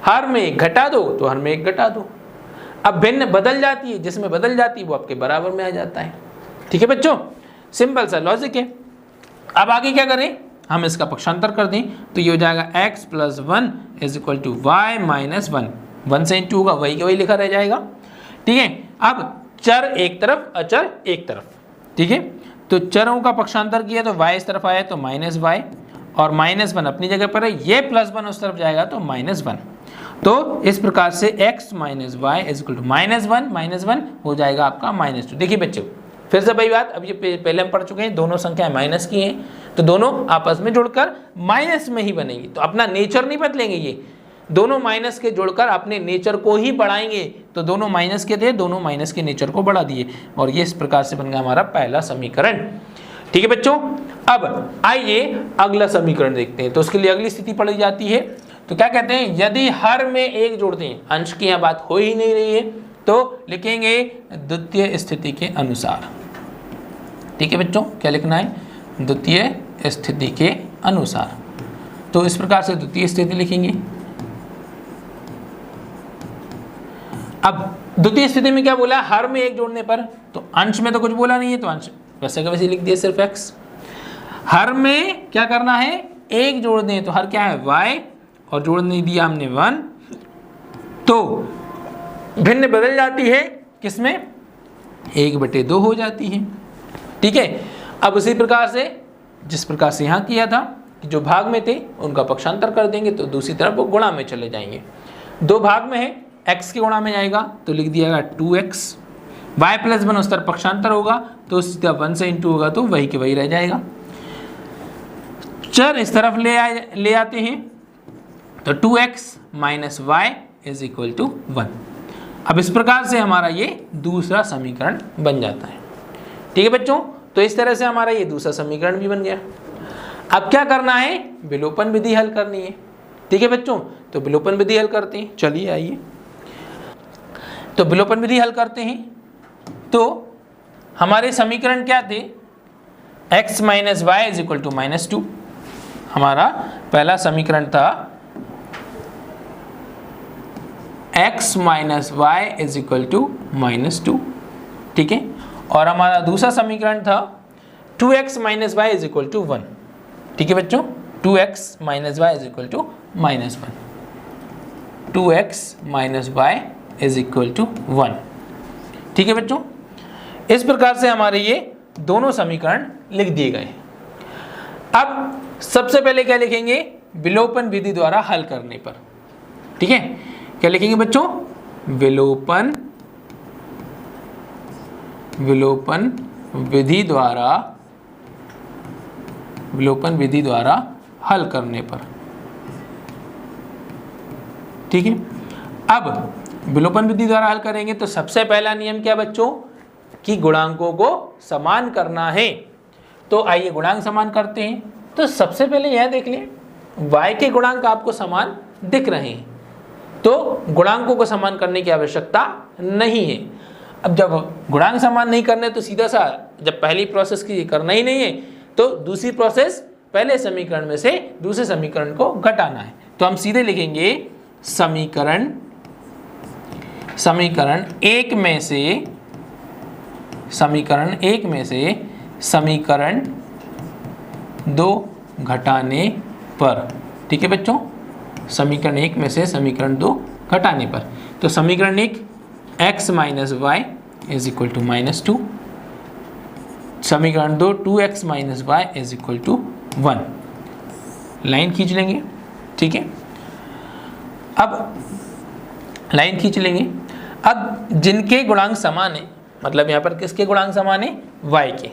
हर में एक घटा दो तो हर में एक घटा दो। अब भिन्न बदल जाती है, जिसमें बदल जाती है वो आपके बराबर में आ जाता है। ठीक है बच्चों, सिंपल सा लॉजिक है। अब आगे क्या करें? हम इसका पक्षांतर कर दें तो ये हो जाएगा x + 1 = y - 1। 1 से इंटू होगा, वही का वही लिखा रह जाएगा। ठीक है, अब चर एक तरफ, अचर एक तरफ। ठीक है, तो चरों का पक्षांतर किया तो y इस तरफ आया तो -y और -1 अपनी जगह पर है। ये +1 उस तरफ जाएगा तो -1। तो इस प्रकार से x - y = -1 हो जाएगा आपका -2। देखिए बच्चों, फिर से वही बात, अब ये पहले हम पढ़ चुके हैं, दोनों संख्याएं माइनस की हैं तो दोनों आपस में जुड़कर माइनस में ही बनेंगी। तो अपना नेचर नहीं बदलेंगे, ये दोनों माइनस के जुड़कर अपने नेचर को ही बढ़ाएंगे। तो दोनों माइनस के थे, दोनों माइनस के नेचर को बढ़ा दिए और ये इस प्रकार से बन गया हमारा पहला समीकरण। ठीक है बच्चों, अब आइए अगला समीकरण देखते हैं। तो उसके लिए अगली स्थिति पढ़ी जाती है। तो क्या कहते हैं? यदि हर में एक जोड़ दें, अंश की यहाँ बात हो ही नहीं रही है, तो लिखेंगे द्वितीय स्थिति के अनुसार। ठीक है बच्चों, क्या लिखना है? द्वितीय स्थिति के अनुसार। तो इस प्रकार से द्वितीय स्थिति लिखेंगे। अब द्वितीय स्थिति में क्या बोला? हर में एक जोड़ने पर, तो अंश में तो कुछ बोला नहीं है तो अंश वैसे का वैसे लिख दिया, सिर्फ x। हर में क्या करना है? एक जोड़ दें तो हर क्या है? y, और जोड़ नहीं दिया हमने 1, तो भिन्न बदल जाती है किसमें? 1/2 हो जाती है। ठीक है, अब उसी प्रकार से जिस प्रकार से यहाँ किया था कि जो भाग में थे उनका पक्षांतर कर देंगे तो दूसरी तरफ वो गुणा में चले जाएंगे। दो भाग में है, x के गुणा में जाएगा तो लिख दिया 2x, y + 1 उस तरफ पक्षांतर होगा तो सीधा 1 से इंटू होगा तो वही के वही रह जाएगा। चर इस तरफ ले आते हैं तो 2x - y = 1। अब इस प्रकार से हमारा ये दूसरा समीकरण बन जाता है। ठीक है बच्चों, तो इस तरह से हमारा ये दूसरा समीकरण भी बन गया। अब क्या करना है, विलोपन विधि हल करनी है। ठीक है बच्चों, तो विलोपन विधि हल करते हैं। चलिए आइए, तो विलोपन विधि हल करते हैं। तो हमारे समीकरण क्या थे, x minus y is equal to -2। हमारा पहला समीकरण था x minus y is equal to -2। ठीक है, और हमारा दूसरा समीकरण था 2x minus y is equal to 1। ठीक है बच्चों, 2x minus y is equal to -1, 2x minus y is equal to 1। ठीक है बच्चों, इस प्रकार से हमारे ये दोनों समीकरण लिख दिए गए। अब सबसे पहले क्या लिखेंगे, विलोपन विधि द्वारा हल करने पर। ठीक है, क्या लिखेंगे बच्चों, विलोपन विधि द्वारा हल करने पर। ठीक है, अब विलोपन विधि द्वारा हल करेंगे तो सबसे पहला नियम क्या बच्चों, कि गुणांकों को समान करना है। तो आइए गुणांक समान करते हैं। तो सबसे पहले यह देख लें, y के गुणांक आपको समान दिख रहे हैं, तो गुणांकों को समान करने की आवश्यकता नहीं है। अब जब गुणांक समान नहीं करने तो सीधा सा जब पहली प्रोसेस की करना ही नहीं है तो दूसरी प्रोसेस पहले समीकरण में से दूसरे समीकरण को घटाना है। तो हम सीधे लिखेंगे समीकरण एक में से समीकरण 2 घटाने पर। ठीक है बच्चों, समीकरण 1 में से समीकरण 2 घटाने पर। तो समीकरण 1 x minus y is equal to -2, समीकरण 2 2x minus y is equal to 1। Line खींच लेंगे। ठीक है, अब लाइन खींच लेंगे। अब जिनके गुणांक समान है, मतलब यहाँ पर किसके गुणांक समान है, y के।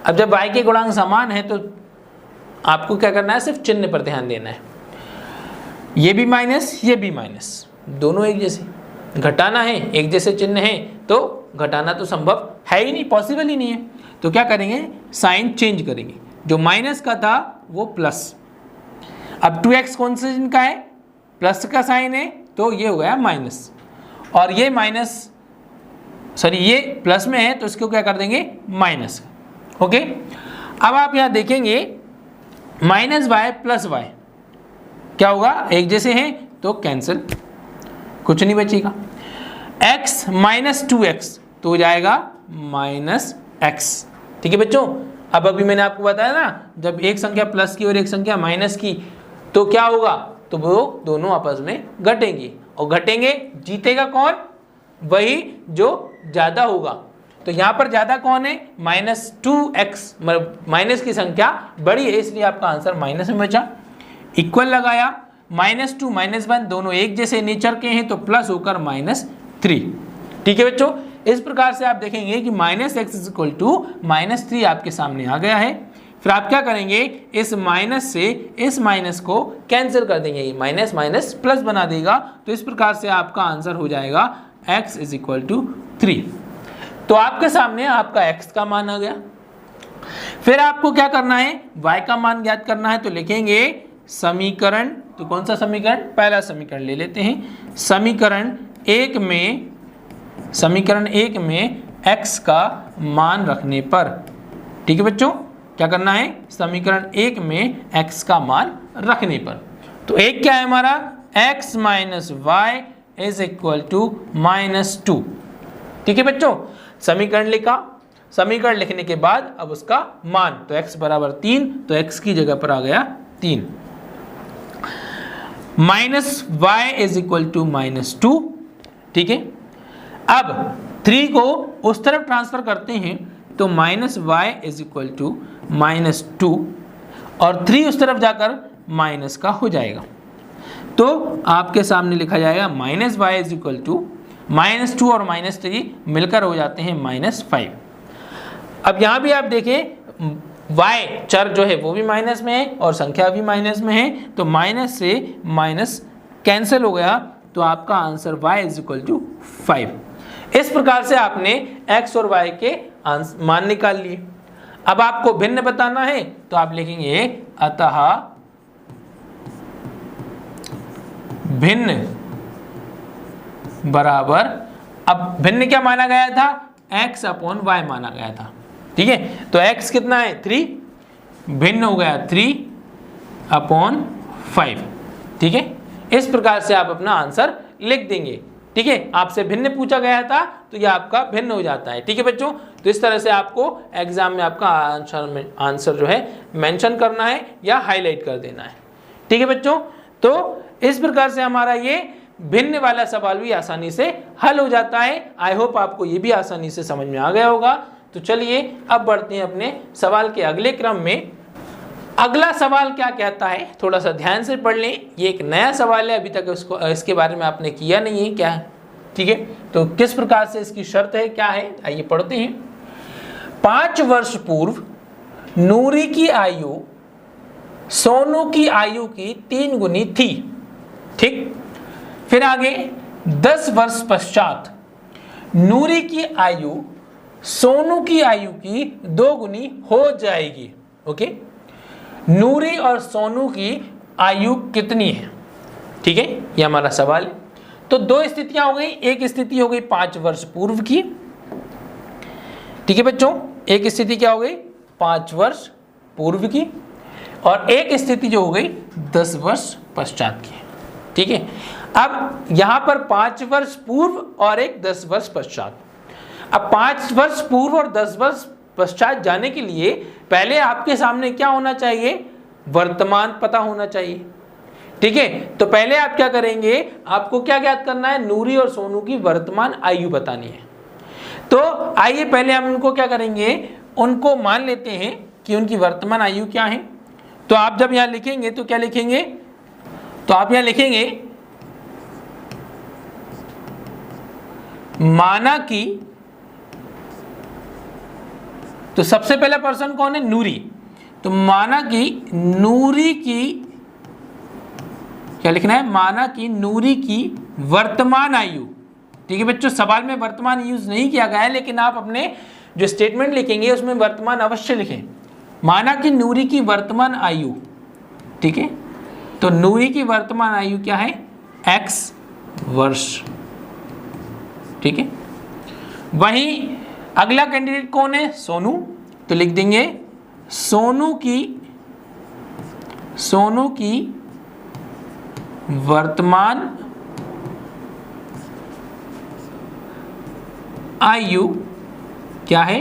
अब जब y के गुणांक समान है तो आपको क्या करना है, सिर्फ चिन्ह पर ध्यान देना है। ये भी माइनस, ये भी माइनस, दोनों एक जैसे। घटाना है, एक जैसे चिन्ह है तो घटाना तो संभव है ही नहीं, पॉसिबल ही नहीं है। तो क्या करेंगे, साइन चेंज करेंगे। जो माइनस का था वो प्लस। अब 2x कौन से चिन्ह का है, प्लस का साइन है, तो ये हो गया माइनस। और ये माइनस, सॉरी ये प्लस में है तो इसको क्या कर देंगे, माइनस। ओके, अब आप यहाँ देखेंगे माइनस वाई प्लस वाई क्या होगा, एक जैसे हैं तो कैंसिल, कुछ नहीं बचेगा। x माइनस 2x तो हो जाएगा -x। ठीक है बच्चों, अब अभी मैंने आपको बताया ना, जब एक संख्या प्लस की और एक संख्या माइनस की तो क्या होगा, तो वो दोनों आपस में घटेंगे, और घटेंगे जीतेगा कौन, वही जो ज़्यादा होगा। तो यहाँ पर ज़्यादा कौन है, -2x, माइनस की संख्या बड़ी है, इसलिए आपका आंसर माइनस में बचा। इक्वल लगाया, -2 -1 दोनों एक जैसे नेचर के हैं तो प्लस होकर -3। ठीक है बच्चों, इस प्रकार से आप देखेंगे कि -x इक्वल टू -3 आपके सामने आ गया है। फिर आप क्या करेंगे, इस माइनस से इस माइनस को कैंसिल कर देंगे, माइनस माइनस प्लस बना देगा। तो इस प्रकार से आपका आंसर हो जाएगा x इज इक्वल टू 3। तो आपके सामने आपका x का मान आ गया। फिर आपको क्या करना है, y का मान ज्ञात करना है। तो लिखेंगे समीकरण, तो कौन सा समीकरण, पहला समीकरण ले लेते हैं। समीकरण एक में x का मान रखने पर। ठीक है बच्चों, क्या करना है, समीकरण 1 में x का मान रखने पर। तो एक क्या है हमारा, x minus y is equal to -2। ठीक है बच्चों, समीकरण लिखा, समीकरण लिखने के बाद अब उसका मान, तो x बराबर 3, तो x की जगह पर आ गया 3। Minus y is equal to -2। ठीक है, अब 3 को उस तरफ ट्रांसफर करते हैं तो -y इज इक्वल टू -2 और 3 उस तरफ जाकर माइनस का हो जाएगा। तो आपके सामने लिखा जाएगा -y इज इक्वल टू -2 और -3 मिलकर हो जाते हैं -5। अब यहाँ भी आप देखें y चर जो है वो भी माइनस में है और संख्या भी माइनस में है, तो माइनस से माइनस कैंसिल हो गया, तो आपका answer y is equal to 5। इस प्रकार से आपने x और y के मान निकाल लिए। अब आपको भिन्न बताना है तो आप लिखेंगे अतः भिन्न बराबर, अब भिन्न क्या माना गया था, x अपॉन y माना गया था, ठीक है। तो x कितना है 3, भिन्न हो गया 3 अपॉन 5, ठीक है। इस प्रकार से आप अपना आंसर लिख देंगे, ठीक है। आपसे भिन्न पूछा गया था तो यह आपका भिन्न हो जाता है, ठीक है बच्चों। तो इस तरह से आपको एग्जाम में आपका आंसर जो है मेंशन करना है या हाईलाइट कर देना है, ठीक है बच्चों। तो इस प्रकार से हमारा ये भिन्न वाला सवाल भी आसानी से हल हो जाता है। आई होप आपको ये भी आसानी से समझ में आ गया होगा। तो चलिए अब बढ़ते हैं अपने सवाल के अगले क्रम में। अगला सवाल क्या कहता है, थोड़ा सा ध्यान से पढ़ लें। ये एक नया सवाल है, अभी तक इसके बारे में आपने किया नहीं है, क्या है, ठीक है। तो किस प्रकार से इसकी शर्त है, क्या है, आइए पढ़ते हैं। 5 वर्ष पूर्व नूरी की आयु सोनू की आयु की 3 गुनी थी, ठीक। फिर आगे 10 वर्ष पश्चात नूरी की आयु सोनू की आयु की 2 गुनी हो जाएगी, ओके। नूरी और सोनू की आयु कितनी है, ठीक है, ये हमारा सवाल है। तो 2 स्थितियां हो गई, एक स्थिति हो गई 5 वर्ष पूर्व की, ठीक है बच्चों। एक स्थिति क्या हो गई 5 वर्ष पूर्व की, और एक स्थिति जो हो गई 10 वर्ष पश्चात की, ठीक है। अब यहां पर 5 वर्ष पूर्व और एक 10 वर्ष पश्चात। अब 5 वर्ष पूर्व और 10 वर्ष पश्चात जाने के लिए पहले आपके सामने क्या होना चाहिए, वर्तमान पता होना चाहिए, ठीक है। तो पहले आप क्या करेंगे, आपको क्या ज्ञात करना है, नूरी और सोनू की वर्तमान आयु बतानी है। तो आइए पहले हम उनको क्या करेंगे, उनको मान लेते हैं कि उनकी वर्तमान आयु क्या है। तो आप जब यहां लिखेंगे तो क्या लिखेंगे, तो आप यहां लिखेंगे माना कि, तो सबसे पहला पर्सन कौन है, नूरी। तो माना कि नूरी की, क्या लिखना है, माना कि नूरी की वर्तमान आयु, ठीक है बच्चों। सवाल में वर्तमान यूज नहीं किया गया है, लेकिन आप अपने जो स्टेटमेंट लिखेंगे उसमें वर्तमान अवश्य लिखें। माना कि नूरी की वर्तमान आयु, ठीक है। तो नूरी की वर्तमान आयु क्या है, x वर्ष, ठीक है। वहीं अगला कैंडिडेट कौन है, सोनू। तो लिख देंगे सोनू की वर्तमान आयु क्या है,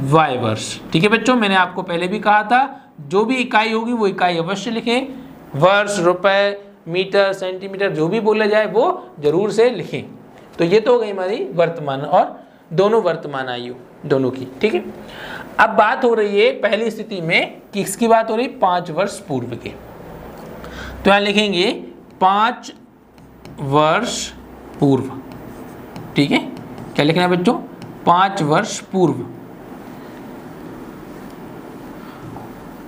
y वर्ष, ठीक है बच्चों। मैंने आपको पहले भी कहा था जो भी इकाई होगी वो इकाई अवश्य लिखें, वर्ष, रुपए, मीटर, सेंटीमीटर, जो भी बोला जाए वो जरूर से लिखें। तो ये तो हो गई हमारी वर्तमान और दोनों वर्तमान आयु दोनों की, ठीक है। अब बात हो रही है पहली स्थिति में, किसकी बात हो रही, 5 वर्ष पूर्व की। तो यहां लिखेंगे 5 वर्ष पूर्व, ठीक है। क्या लिखना है बच्चों, 5 वर्ष पूर्व।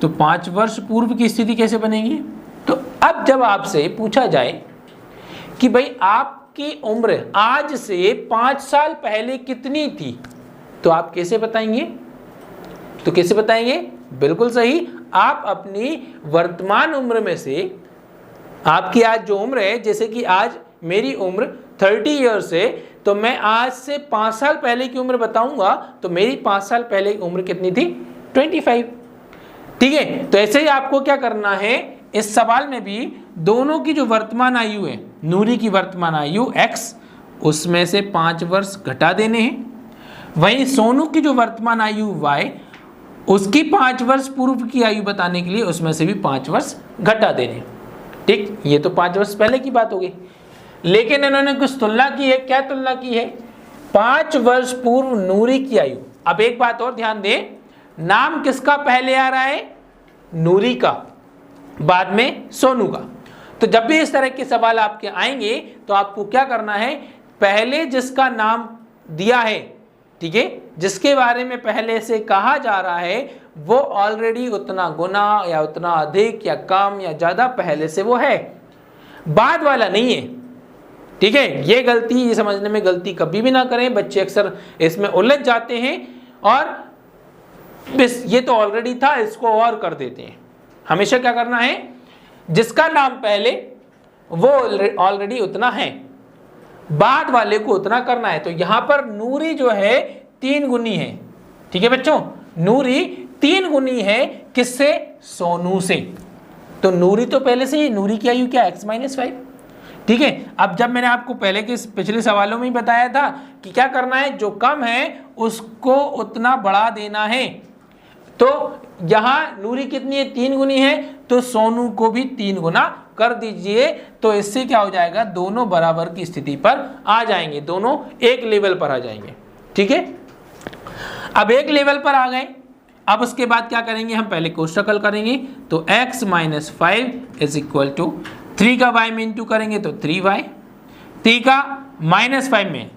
तो 5 वर्ष पूर्व की स्थिति कैसे बनेगी। तो अब जब आपसे पूछा जाए कि भाई आपकी उम्र आज से 5 साल पहले कितनी थी, तो आप कैसे बताएंगे, तो कैसे बताएंगे, बिल्कुल सही, आप अपनी वर्तमान उम्र में से, आपकी आज जो उम्र है, जैसे कि आज मेरी उम्र 30 ईयर्स है, तो मैं आज से 5 साल पहले की उम्र बताऊंगा, तो मेरी 5 साल पहले की उम्र कितनी थी, 25, ठीक है। तो ऐसे ही आपको क्या करना है, इस सवाल में भी दोनों की जो वर्तमान आयु है, नूरी की वर्तमान आयु x, उसमें से 5 वर्ष घटा देने हैं। वहीं सोनू की जो वर्तमान आयु y, उसकी 5 वर्ष पूर्व की आयु बताने के लिए उसमें से भी 5 वर्ष घटा देने, ठीक। ये तो 5 वर्ष पहले की बात हो गई, लेकिन इन्होंने कुछ तुलना की है। क्या तुलना की है, 5 वर्ष पूर्व नूरी की आयु। अब एक बात और ध्यान दें, नाम किसका पहले आ रहा है, नूरी का, बाद में सोनू का। तो जब भी इस तरह के सवाल आपके आएंगे तो आपको क्या करना है, पहले जिसका नाम दिया है, ठीक है, जिसके बारे में पहले से कहा जा रहा है, वो ऑलरेडी उतना गुना या उतना अधिक या कम या ज्यादा पहले से वो है, बाद वाला नहीं है, ठीक है। ये गलती, ये समझने में गलती कभी भी ना करें, बच्चे अक्सर इसमें उलझ जाते हैं और बस ये तो ऑलरेडी था, इसको और कर देते हैं। हमेशा क्या करना है, जिसका नाम पहले वो ऑलरेडी उतना है, बाद वाले को उतना करना है। तो यहां पर नूरी जो है 3 गुनी है। ठीक है बच्चों, नूरी 3 गुनी है किससे, सोनू से। तो नूरी तो पहले से ही, नूरी की आयु क्या, x-5। ठीक है, अब जब मैंने आपको पहले के पिछले सवालों में ही बताया था कि क्या करना है, जो कम है उसको उतना बढ़ा देना है। तो यहां नूरी कितनी है, 3 गुनी है, तो सोनू को भी 3 गुना कर दीजिए। तो इससे क्या हो जाएगा, दोनों बराबर की स्थिति पर आ जाएंगे, दोनों एक लेवल पर आ जाएंगे। ठीक है, अब एक लेवल पर आ गए। अब उसके बाद क्या करेंगे, हम पहले कोष्टक हल करेंगे। तो x-5 इज इक्वल टू 3 का y में इंटू करेंगे तो 3y, 3 का -5 में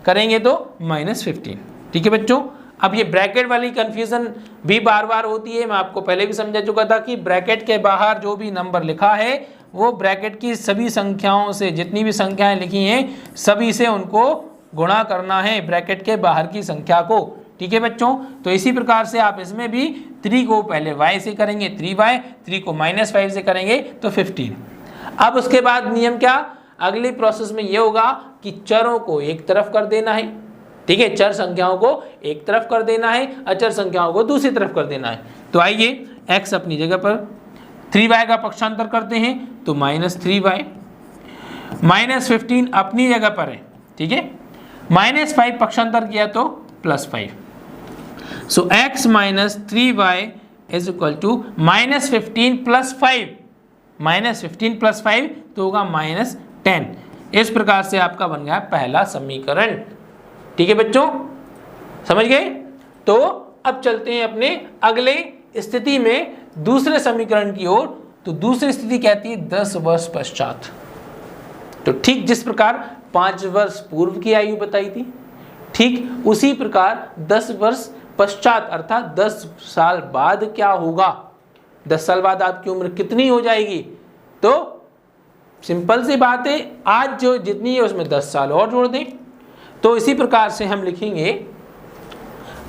करेंगे तो -15। ठीक है बच्चों, अब ये ब्रैकेट वाली कंफ्यूजन भी बार बार होती है। मैं आपको पहले भी समझा चुका था कि ब्रैकेट के बाहर जो भी नंबर लिखा है वो ब्रैकेट की सभी संख्याओं से, जितनी भी संख्याएं लिखी हैं सभी से उनको गुणा करना है, ब्रैकेट के बाहर की संख्या को। ठीक है बच्चों, तो इसी प्रकार से आप इसमें भी 3 को पहले y से करेंगे 3y, 3 को -5 से करेंगे तो 15। अब उसके बाद नियम क्या, अगली प्रोसेस में ये होगा कि चरों को एक तरफ कर देना है। ठीक है, चर संख्याओं को एक तरफ कर देना है, अचर संख्याओं को दूसरी तरफ कर देना है। तो आइए x अपनी जगह पर, 3y का पक्षांतर करते हैं तो -3y, -15 अपनी जगह पर है। ठीक है, -5 पक्षांतर किया तो +5। So x -3y is equal to -15 + 5, -15 + 5 तो होगा -10। इस प्रकार से आपका बन गया पहला समीकरण। ठीक है बच्चों, समझ गए। तो अब चलते हैं अपने अगले स्थिति में, दूसरे समीकरण की ओर। तो दूसरी स्थिति कहती है 10 वर्ष पश्चात। तो ठीक जिस प्रकार 5 वर्ष पूर्व की आयु बताई थी, ठीक उसी प्रकार 10 वर्ष पश्चात अर्थात 10 साल बाद क्या होगा, 10 साल बाद आपकी उम्र कितनी हो जाएगी। तो सिंपल सी बात है, आज जो जितनी है उसमें 10 साल और जोड़ दें। तो इसी प्रकार से हम लिखेंगे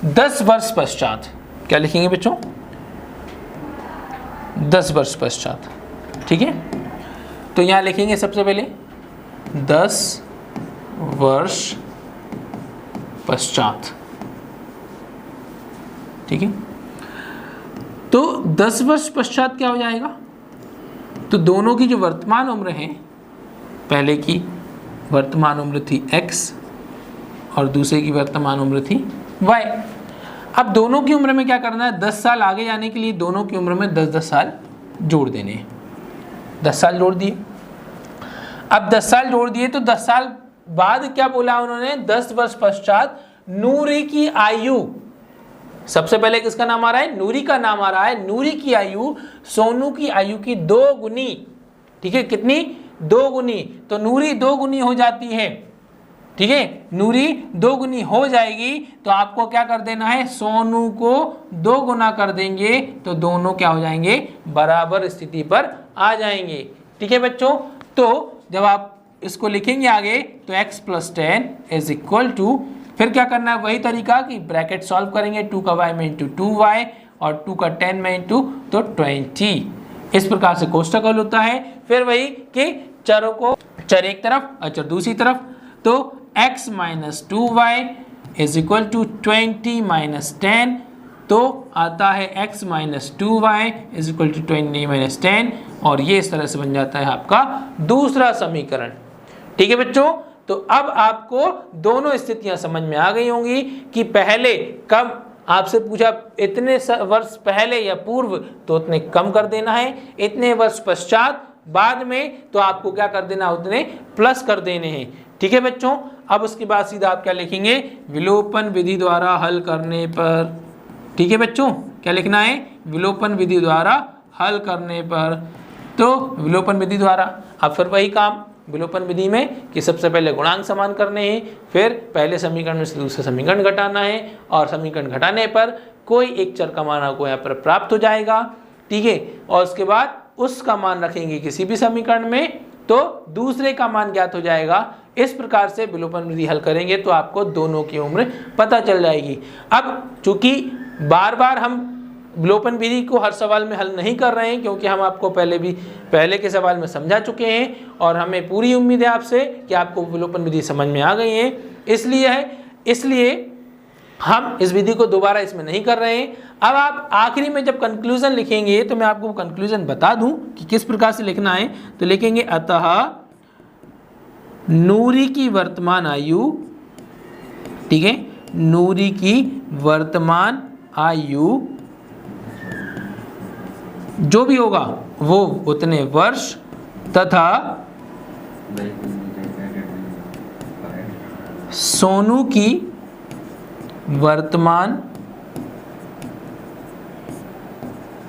10 वर्ष पश्चात। क्या लिखेंगे बच्चों, 10 वर्ष पश्चात। ठीक है, तो यहां लिखेंगे सबसे पहले 10 वर्ष पश्चात। ठीक है, तो 10 वर्ष पश्चात क्या हो जाएगा, तो दोनों की जो वर्तमान उम्र है, पहले की वर्तमान उम्र थी x और दूसरे की वर्तमान उम्र थी y। अब दोनों की उम्र में क्या करना है, 10 साल आगे जाने के लिए दोनों की उम्र में 10-10 साल जोड़ देने हैं। 10 साल जोड़ दिए। अब 10 साल जोड़ दिए तो 10 साल बाद क्या बोला उन्होंने, 10 वर्ष पश्चात नूरी की आयु, सबसे पहले किसका नाम आ रहा है, नूरी का नाम आ रहा है। नूरी की आयु सोनू की आयु की 2 गुनी। ठीक है, कितनी, 2 गुनी। तो नूरी 2 गुनी हो जाती है। ठीक है, नूरी 2 गुनी हो जाएगी तो आपको क्या कर देना है, सोनू को 2 गुना कर देंगे तो दोनों क्या हो जाएंगे, बराबर स्थिति पर आ जाएंगे। ठीक है बच्चों, तो जब आप इसको लिखेंगे आगे तो x + 10 इज इक्वल टू, फिर क्या करना है, वही तरीका कि ब्रैकेट सॉल्व करेंगे, 2 का y में इंटू 2y और 2 का 10 में इंटू तो 20। इस प्रकार से कोष्टक हल होता है। फिर वही कि चरों को, चर एक तरफ अचर दूसरी तरफ। तो x - 2y is equal to 20 - 10, तो आता है x - 2y is equal to 20 - 10, और ये इस तरह से बन जाता है आपका दूसरा समीकरण। ठीक है बच्चों, तो अब आपको दोनों स्थितियां समझ में आ गई होंगी कि पहले कब आपसे पूछा इतने वर्ष पहले या पूर्व तो उतने कम कर देना है, इतने वर्ष पश्चात बाद में तो आपको क्या कर देना, उतने प्लस कर देने हैं। ठीक है बच्चों, अब उसके बाद सीधा आप क्या लिखेंगे, विलोपन विधि द्वारा हल करने पर। ठीक है बच्चों, क्या लिखना है, विलोपन विधि द्वारा हल करने पर। तो विलोपन विधि द्वारा अब फिर वही काम विलोपन विधि में कि सबसे पहले गुणांक समान करने हैं, फिर पहले समीकरण में से दूसरे समीकरण घटाना है, और समीकरण घटाने पर कोई एक चर का मान आपको यहाँ पर प्राप्त हो जाएगा। ठीक है, और उसके बाद उसका मान रखेंगे किसी भी समीकरण में तो दूसरे का मान ज्ञात हो जाएगा। इस प्रकार से विलोपन विधि हल करेंगे तो आपको दोनों की उम्र पता चल जाएगी। अब चूंकि बार बार हम विलोपन विधि को हर सवाल में हल नहीं कर रहे हैं, क्योंकि हम आपको पहले के सवाल में समझा चुके हैं और हमें पूरी उम्मीद है आपसे कि आपको विलोपन विधि समझ में आ गई है। इसलिए हम इस विधि को दोबारा इसमें नहीं कर रहे हैं। अब आप आखिरी में जब कंक्लूजन लिखेंगे तो मैं आपको कंक्लूजन बता दूं कि किस प्रकार से लिखना है। तो लिखेंगे अतः नूरी की वर्तमान आयु, ठीक है, नूरी की वर्तमान आयु जो भी होगा वो उतने वर्ष तथा सोनू की वर्तमान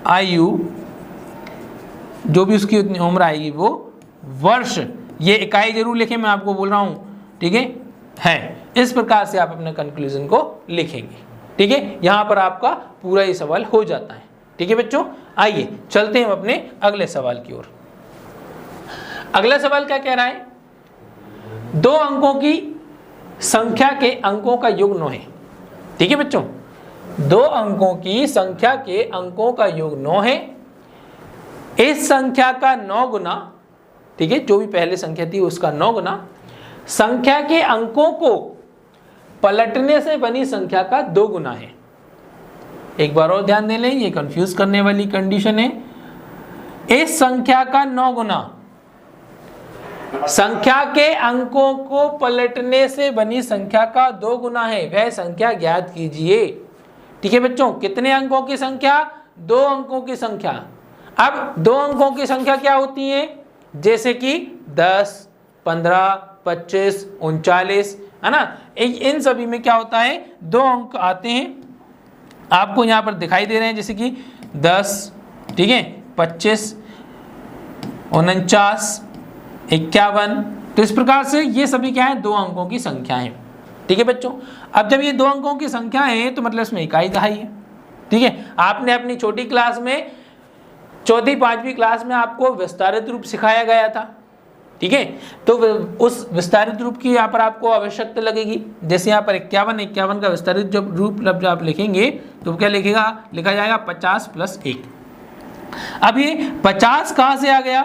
आयु जो भी उसकी उतनी उम्र आएगी वो वर्ष, ये इकाई जरूर लिखें, मैं आपको बोल रहा हूं, ठीक है। इस प्रकार से आप अपने कंक्लूजन को लिखेंगे, ठीक है। यहां पर आपका पूरा ये सवाल हो जाता है, ठीक है बच्चों। आइए चलते हैं अपने अगले सवाल की ओर। अगला सवाल क्या कह रहा है, 2 अंकों की संख्या के अंकों का योग 9 है, ठीक है बच्चों। 2 अंकों की संख्या के अंकों का योग 9 है। इस संख्या का 9 गुना, ठीक है, जो भी पहले संख्या थी उसका 9 गुना संख्या के अंकों को पलटने से बनी संख्या का 2 गुना है। एक बार और ध्यान दे लें, ये कंफ्यूज करने वाली कंडीशन है। इस संख्या का 9 गुना संख्या के अंकों को पलटने से बनी संख्या का 2 गुना है, वह संख्या ज्ञात कीजिए, ठीक है बच्चों। कितने अंकों की संख्या? 2 अंकों की संख्या। अब 2 अंकों की संख्या क्या होती है? जैसे कि 10, 15, 25, 39, है ना। इन सभी में क्या होता है, 2 अंक आते हैं, आपको यहां पर दिखाई दे रहे हैं, जैसे कि 10, ठीक है, 25, 49, 51। तो इस प्रकार से ये सभी क्या है, 2 अंकों की संख्या है, ठीक है बच्चों। अब जब ये 2 अंकों की संख्या है तो मतलब इसमें इकाई दहाई है, ठीक है। आपने अपनी छोटी क्लास में, 4वीं 5वीं क्लास में आपको विस्तारित रूप सिखाया गया था, ठीक है। तो उस विस्तारित रूप की यहाँ पर आपको आवश्यकता लगेगी। जैसे यहाँ पर 51 का विस्तारित जब रूप जब आप लिखेंगे तो क्या लिखा जाएगा 50 + 1। अब ये 50 कहाँ से आ गया?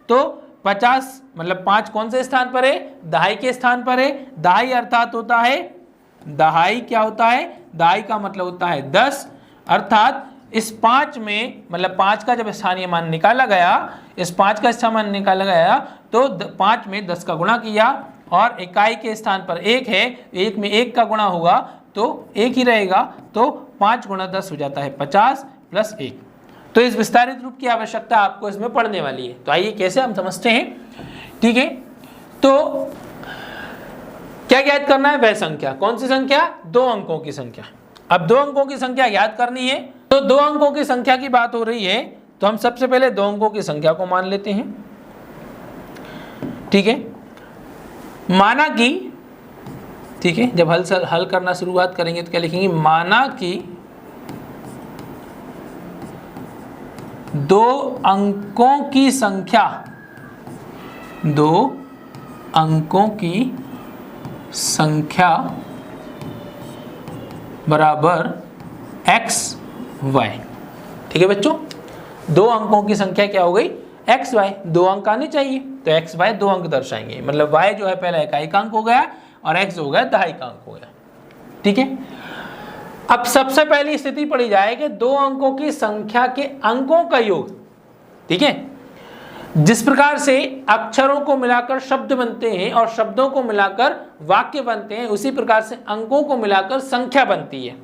तो 50 मतलब 5 कौन से स्थान पर है? दहाई के स्थान पर है। दहाई अर्थात होता है, दहाई क्या होता है? दहाई का मतलब होता है 10, अर्थात इस 5 में, मतलब 5 का जब स्थानीय मान निकाला गया, इस 5 का स्थानीय मान निकाला गया तो 5 में 10 का गुणा किया और इकाई के स्थान पर 1 है, 1 में 1 का गुणा होगा तो 1 ही रहेगा, तो 5 × 10 हो जाता है 50 + 1। तो इस विस्तारित रूप की आवश्यकता आपको इसमें पढ़ने वाली है। तो आइए कैसे हम समझते हैं, ठीक है। तो क्या ज्ञात करना है? वह संख्या, कौन सी संख्या? 2 अंकों की संख्या। अब 2 अंकों की संख्या ज्ञात करनी है, तो 2 अंकों की संख्या की बात हो रही है, तो हम सबसे पहले 2 अंकों की संख्या को मान लेते हैं, ठीक है। माना कि, ठीक है, जब हल करना शुरुआत करेंगे तो क्या लिखेंगे? माना कि 2 अंकों की संख्या, 2 अंकों की संख्या बराबर x y, ठीक है बच्चों। 2 अंकों की संख्या क्या हो गई? x y। 2 अंक आने चाहिए तो x y 2 अंक दर्शाएंगे, मतलब y जो है पहला इकाई का अंक हो गया और x हो गया दहाई का अंक हो गया, ठीक है। अब सबसे पहली स्थिति पड़ी जाए कि 2 अंकों की संख्या के अंकों का योग, ठीक है। जिस प्रकार से अक्षरों को मिलाकर शब्द बनते हैं और शब्दों को मिलाकर वाक्य बनते हैं, उसी प्रकार से अंकों को मिलाकर संख्या बनती है।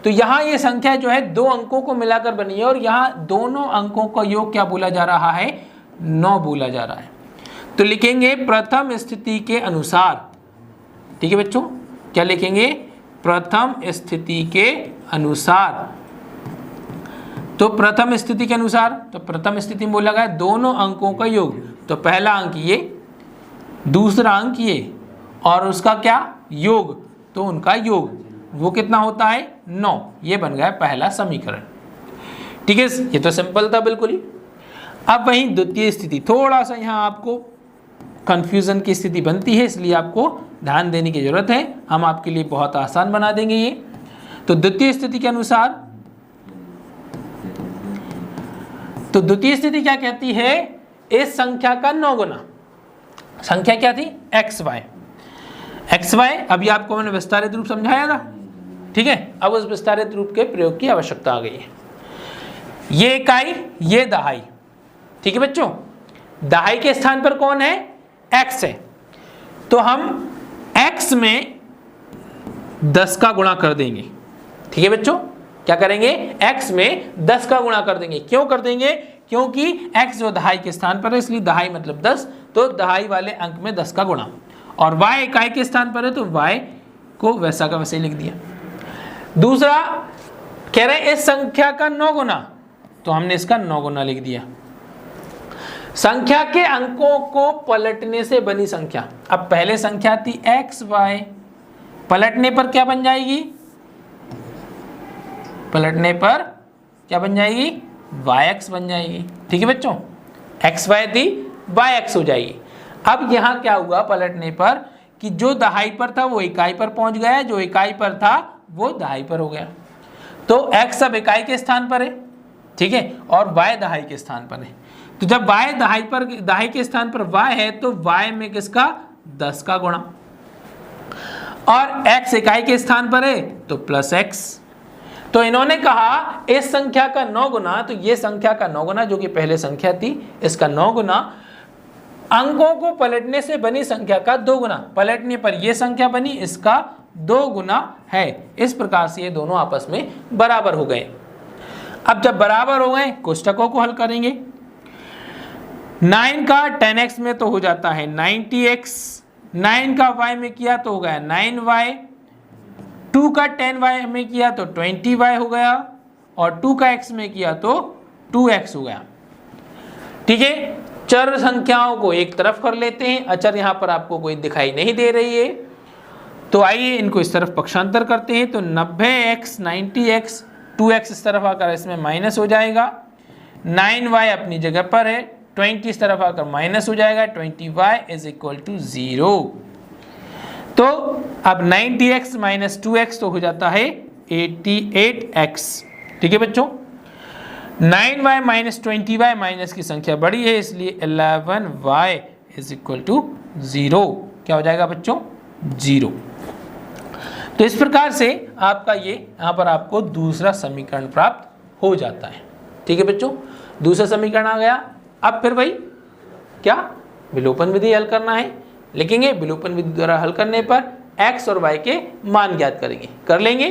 तो यहाँ ये संख्या जो है 2 अंकों को मिलाकर बनी है और यहाँ दोनों अंकों का योग क्या बोला जा रहा है? 9 बोला जा रहा है। तो लिखेंगे प्रथम स्थिति के अनुसार, ठीक है बच्चों। क्या लिखेंगे? प्रथम स्थिति के अनुसार। तो प्रथम स्थिति के अनुसार, तो प्रथम स्थिति में बोला गया दोनों अंकों का योग। तो पहला अंक ये, दूसरा अंक ये, और उसका क्या? योग। तो उनका योग वो कितना होता है? 9। ये बन गया पहला समीकरण, ठीक है। ये तो सिंपल था बिल्कुल ही। अब वहीं द्वितीय स्थिति, थोड़ा सा यहाँ आपको कंफ्यूजन की स्थिति बनती है, इसलिए आपको ध्यान देने की जरूरत है। हम आपके लिए बहुत आसान बना देंगे ये। तो द्वितीय स्थिति के अनुसार तो द्वितीय स्थिति क्या कहती है, इस संख्या का 9 गुना। संख्या क्या थी, xy। xy अभी आपको मैंने विस्तारित रूप समझाया था, ठीक है। अब उस विस्तारित रूप के प्रयोग की आवश्यकता आ गई है। ये इकाई, ये दहाई, ठीक है बच्चों। दहाई के स्थान पर कौन है, x है, तो हम x में 10 का गुणा कर देंगे, ठीक है बच्चों। क्या करेंगे, x में 10 का गुणा कर देंगे। क्यों कर देंगे, क्योंकि x जो दहाई के स्थान पर है, इसलिए दहाई मतलब 10, तो दहाई वाले अंक में 10 का गुणा। और y इकाई के स्थान पर है, तो y को वैसा का वैसे ही लिख दिया। दूसरा कह रहे हैं इस संख्या का 9 गुना, तो हमने इसका 9 गुना लिख दिया। संख्या के अंकों को पलटने से बनी संख्या। अब पहले संख्या थी xy, पलटने पर क्या बन जाएगी, पलटने पर क्या बन जाएगी, yx बन जाएगी, ठीक है बच्चों। xy थी, yx हो जाएगी। अब यहां क्या हुआ पलटने पर कि जो दहाई पर था वो इकाई पर पहुंच गया, जो इकाई पर था वो दहाई पर हो गया। तो x अब इकाई के स्थान पर है, ठीक है, और y दहाई के स्थान पर है। तो जब y दहाई के स्थान पर y है, तो y में किसका, 10 का गुणा, और x इकाई के स्थान पर है तो प्लस x। तो इन्होंने कहा इस संख्या का 9 गुना, तो ये संख्या का 9 गुना जो कि पहले संख्या थी, इसका 9 गुना अंकों को पलटने से बनी संख्या का 2 गुना। पलटने पर ये संख्या बनी, इसका 2 गुना है। इस प्रकार से ये दोनों आपस में बराबर हो गए। अब जब बराबर हो गए, कोष्टकों को हल करेंगे। 9 का 10x में तो हो जाता है 90x, 9 का y में किया तो हो गया 9y, 2 का 10y में किया तो 20y हो गया, और 2 का x में किया तो 2x हो गया, ठीक है। चर संख्याओं को एक तरफ कर लेते हैं, अचर यहां पर आपको कोई दिखाई नहीं दे रही है, तो आइए इनको इस तरफ पक्षांतर करते हैं। तो 90x 90x, 2x इस तरफ आकर इसमें माइनस हो जाएगा, 9y अपनी जगह पर है, 20 इस तरफ आकर माइनस हो जाएगा, 20y इज इक्वल टू 0। तो अब 90x माइनस 2x तो हो जाता है 88x, ठीक है बच्चों। 9y माइनस 20y माइनस की संख्या बड़ी है, इसलिए 11y इज इक्वल टू 0। क्या हो जाएगा बच्चों, 0। तो इस प्रकार से आपका ये यहाँ पर आपको दूसरा समीकरण प्राप्त हो जाता है, ठीक है बच्चों। दूसरा समीकरण आ गया। अब फिर भाई क्या, विलोपन विधि हल करना है, लिखेंगे। विलोपन विधि द्वारा हल करने पर x और y के मान ज्ञात करेंगे, कर लेंगे,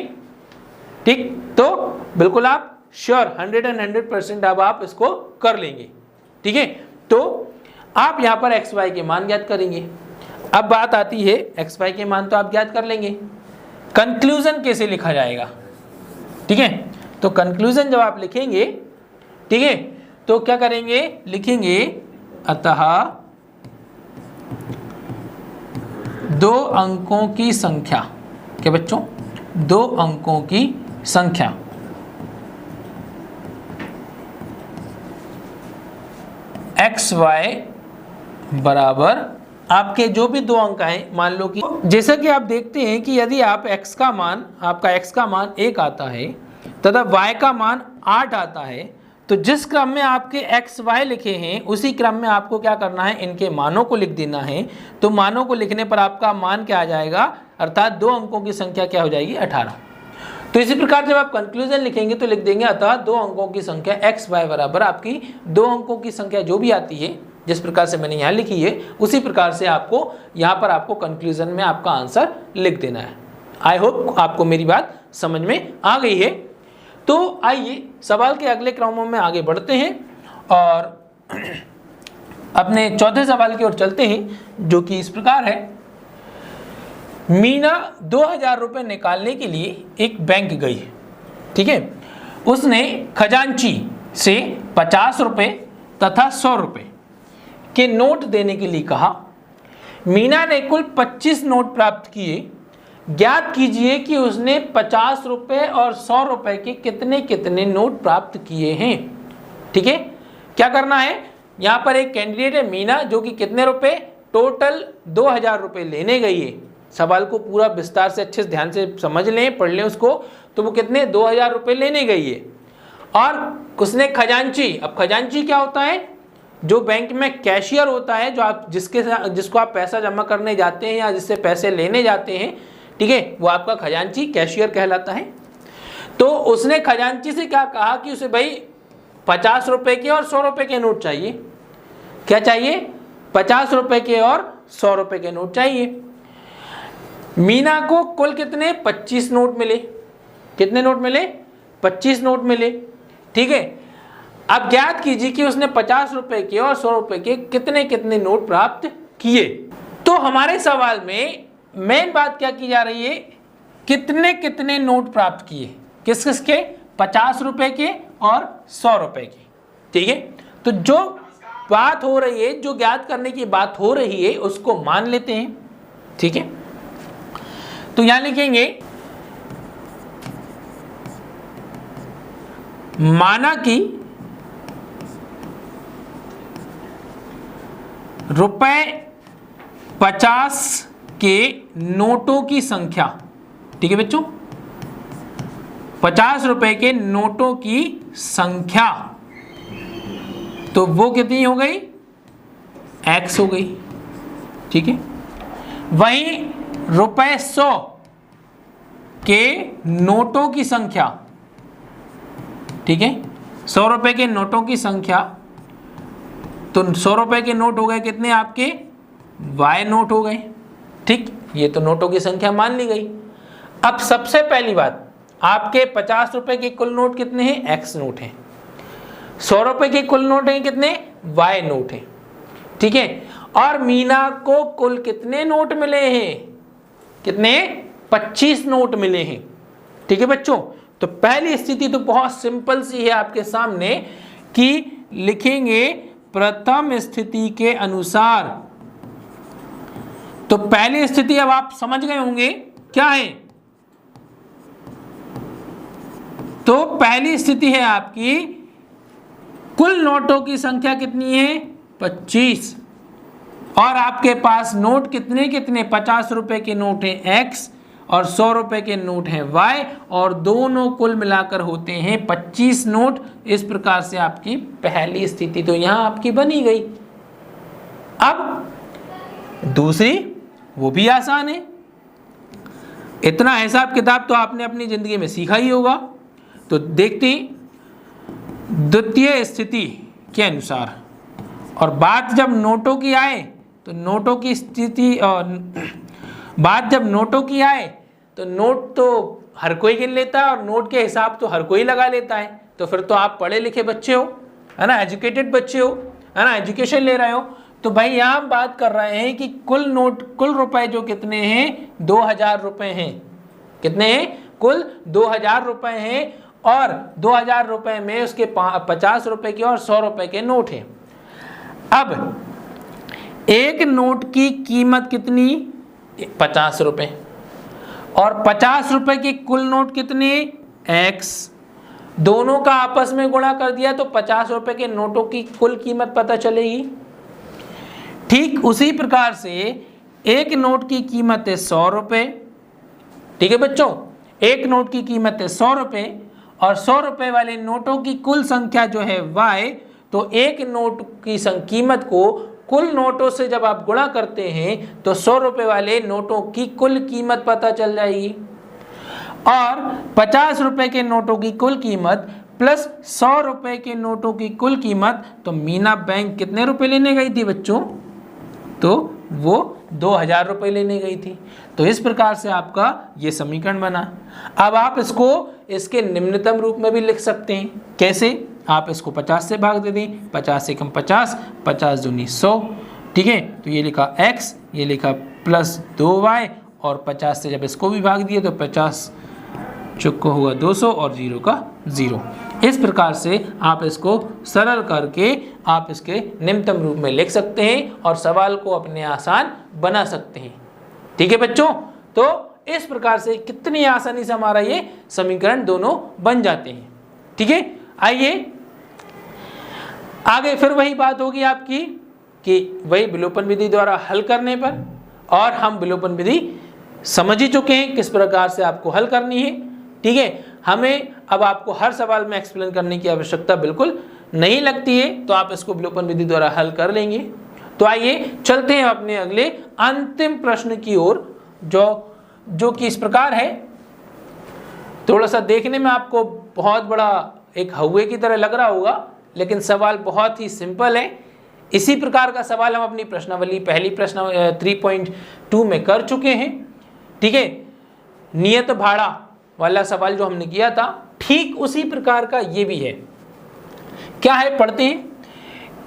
ठीक। तो बिल्कुल आप श्योर 100% अब आप इसको कर लेंगे, ठीक है। तो आप यहाँ पर एक्स वाई के मान ज्ञात करेंगे। अब बात आती है, एक्स वाई के मान तो आप ज्ञात कर लेंगे, कंक्लूजन कैसे लिखा जाएगा, ठीक है। तो कंक्लूजन जब आप लिखेंगे, ठीक है, तो क्या करेंगे, लिखेंगे अतः 2 अंकों की संख्या, क्या बच्चों, 2 अंकों की संख्या एक्स वाई बराबर आपके जो भी 2 अंक आए, मान लो कि जैसा कि आप देखते हैं कि यदि आप x का मान, आपका x का मान 1 आता है तथा y का मान 8 आता है, तो जिस क्रम में आपके एक्स वाई लिखे हैं उसी क्रम में आपको क्या करना है, इनके मानों को लिख देना है। तो मानों को लिखने पर आपका मान क्या आ जाएगा, अर्थात 2 अंकों की संख्या क्या हो जाएगी, 18। तो इसी प्रकार जब आप कंक्लूजन लिखेंगे तो लिख देंगे अतः 2 अंकों की संख्या एक्स वाई बराबर आपकी 2 अंकों की संख्या जो भी आती है, जिस प्रकार से मैंने यहाँ लिखी है उसी प्रकार से आपको यहाँ पर आपको कंक्लूजन में आपका आंसर लिख देना है। आई होप आपको मेरी बात समझ में आ गई है। तो आइए सवाल के अगले क्रमों में आगे बढ़ते हैं और अपने चौथे सवाल की ओर चलते हैं, जो कि इस प्रकार है। मीना 2000 रुपये निकालने के लिए एक बैंक गई, ठीक है। उसने खजांची से 50 रुपये तथा 100 रुपये के नोट देने के लिए कहा। मीना ने कुल 25 नोट प्राप्त किए। ज्ञात कीजिए कि उसने 50 रुपये और 100 रुपये के कितने कितने नोट प्राप्त किए हैं, ठीक है। क्या करना है, यहाँ पर एक कैंडिडेट है मीना, जो कि कितने रुपए, टोटल 2000 रुपये लेने गई है। सवाल को पूरा विस्तार से अच्छे से ध्यान से समझ लें, पढ़ लें उसको। तो वो कितने, 2000 रुपये लेने गई है और उसने खजांची, अब खजांची क्या होता है, जो बैंक में कैशियर होता है, जो आप जिसको आप पैसा जमा करने जाते हैं या जिससे पैसे लेने जाते हैं, ठीक है, वो आपका खजांची कैशियर कहलाता है। तो उसने खजांची से क्या कहा कि उसे भाई 50 रुपए के और 100 रुपए के नोट चाहिए। क्या चाहिए? 50 रुपए के और 100 रुपए के नोट चाहिए। मीना को कुल कितने 25 नोट मिले। कितने नोट मिले? 25 नोट मिले। ठीक है, अब ज्ञात कीजिए कि उसने 50 रुपए के और 100 रुपए के कितने कितने नोट प्राप्त किए। तो हमारे सवाल में मेन बात क्या की जा रही है, कितने कितने नोट प्राप्त किए, किस किस के, 50 रुपए के और 100 रुपए के। ठीक है, तो जो बात हो रही है, जो ज्ञात करने की बात हो रही है, उसको मान लेते हैं। ठीक है, तो यहां लिखेंगे माना कि रुपए 50 के नोटों की संख्या, ठीक है बच्चों, 50 रुपए के नोटों की संख्या, तो वो कितनी हो गई, x हो गई। ठीक है, वहीं रुपए 100 के नोटों की संख्या, ठीक है, 100 रुपए के नोटों की संख्या, तो 100 रुपए के नोट हो गए कितने आपके, y नोट हो गए। ठीक, ये तो नोटों की संख्या मान ली गई। अब सबसे पहली बात, आपके 50 रुपए के कुल नोट कितने हैं, x नोट हैं। 100 रुपए के कुल नोट हैं कितने, y नोट हैं। ठीक है, और मीना को कुल कितने नोट मिले हैं, कितने, 25 नोट मिले हैं। ठीक है बच्चों, तो पहली स्थिति तो बहुत सिंपल सी है आपके सामने कि लिखेंगे प्रथम स्थिति के अनुसार। तो पहली स्थिति अब आप समझ गए होंगे क्या है। तो पहली स्थिति है आपकी, कुल नोटों की संख्या कितनी है, 25, और आपके पास नोट कितने कितने, 50 रुपए के नोट हैं x और 100 रुपए के नोट हैं y, और दोनों कुल मिलाकर होते हैं 25 नोट। इस प्रकार से आपकी पहली स्थिति तो यहां आपकी बनी गई। अब दूसरी, वो भी आसान है, इतना हिसाब किताब तो आपने अपनी जिंदगी में सीखा ही होगा। तो देखते हैं द्वितीय स्थिति के अनुसार, और बात जब नोटों की आए तो नोटों की स्थिति, और बात जब नोटों की आए तो नोट तो हर कोई गिन लेता है और नोट के हिसाब तो हर कोई लगा लेता है। तो फिर तो आप पढ़े लिखे बच्चे हो, है ना, एजुकेटेड बच्चे हो, है ना, एजुकेशन ले रहे हो। तो भाई यहाँ हम बात कर रहे हैं कि कुल नोट, कुल रुपए जो कितने हैं, 2000 रुपए हैं। कितने हैं, कुल 2000 रुपए हैं, और 2000 रुपए में उसके 50 रुपए के और 100 रुपए के नोट हैं। अब एक नोट की कीमत कितनी, 50 रुपए, और 50 रुपए के कुल नोट कितने, x। दोनों का आपस में गुणा कर दिया तो 50 रुपए के नोटों की कुल कीमत पता चलेगी। ठीक उसी प्रकार से एक नोट की कीमत है 100 रुपए। ठीक है बच्चों, एक नोट की कीमत है 100 रुपए, और 100 रुपए वाले नोटों की कुल संख्या जो है y, तो एक नोट की कीमत को कुल नोटों से जब आप गुणा करते हैं तो 100 रुपए वाले नोटों की कुल कीमत पता चल जाएगी, और 50 रुपए के नोटों की कुल कीमत प्लस 100 रुपए के नोटों की कुल कीमत। तो मीना बैंक कितने रुपए लेने गई थी बच्चों, तो वो 2000 रुपए लेने गई थी। तो इस प्रकार से आपका ये समीकरण बना। अब आप इसको इसके निम्नतम रूप में भी लिख सकते हैं। कैसे, आप इसको 50 से भाग दे दें, 50 से कम 50, 50 दूनी 100। ठीक है, तो ये लिखा x, ये लिखा प्लस 2y, और 50 से जब इसको भी भाग दिए तो 50 चुक्को होगा 200 और 0 का 0। इस प्रकार से आप इसको सरल करके आप इसके निम्नतम रूप में लिख सकते हैं और सवाल को अपने आसान बना सकते हैं। ठीक है बच्चों, तो इस प्रकार से कितनी आसानी से हमारा ये समीकरण दोनों बन जाते हैं। ठीक है, आइए आगे फिर वही बात होगी आपकी कि वही विलोपन विधि द्वारा हल करने पर, और हम विलोपन विधि समझ ही चुके हैं किस प्रकार से आपको हल करनी है। ठीक है, हमें अब आपको हर सवाल में एक्सप्लेन करने की आवश्यकता बिल्कुल नहीं लगती है, तो आप इसको विलोपन विधि द्वारा हल कर लेंगे। तो आइए चलते हैं अपने अगले अंतिम प्रश्न की ओर, जो कि इस प्रकार है। थोड़ा सा देखने में आपको बहुत बड़ा एक हौवे की तरह लग रहा होगा, लेकिन सवाल बहुत ही सिंपल है। इसी प्रकार का सवाल हम अपनी प्रश्नावली पहली प्रश्न 3.2 में कर चुके हैं। ठीक है, नियत भाड़ा वाला सवाल जो हमने किया था, ठीक उसी प्रकार का ये भी है। क्या है, पढ़ते हैं।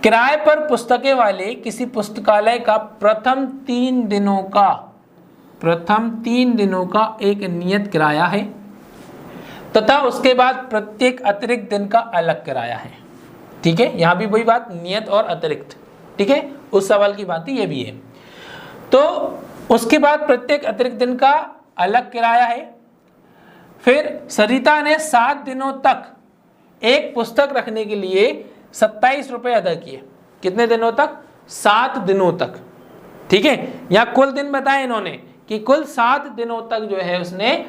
किराए पर पुस्तकें वाले किसी पुस्तकालय का प्रथम 3 दिनों का एक नियत किराया है तथा उसके बाद प्रत्येक अतिरिक्त दिन का अलग किराया है। ठीक है, यहां भी वही बात, नियत और अतिरिक्त। ठीक है, उस सवाल की बात ये भी है। तो उसके बाद प्रत्येक अतिरिक्त दिन का अलग किराया है। फिर सरिता ने 7 दिनों तक एक पुस्तक रखने के लिए 27 रुपये अदा किए। कितने दिनों तक? 7 दिनों तक। ठीक है, यहां कुल दिन बताए इन्होंने कि कुल 7 दिनों तक जो है उसने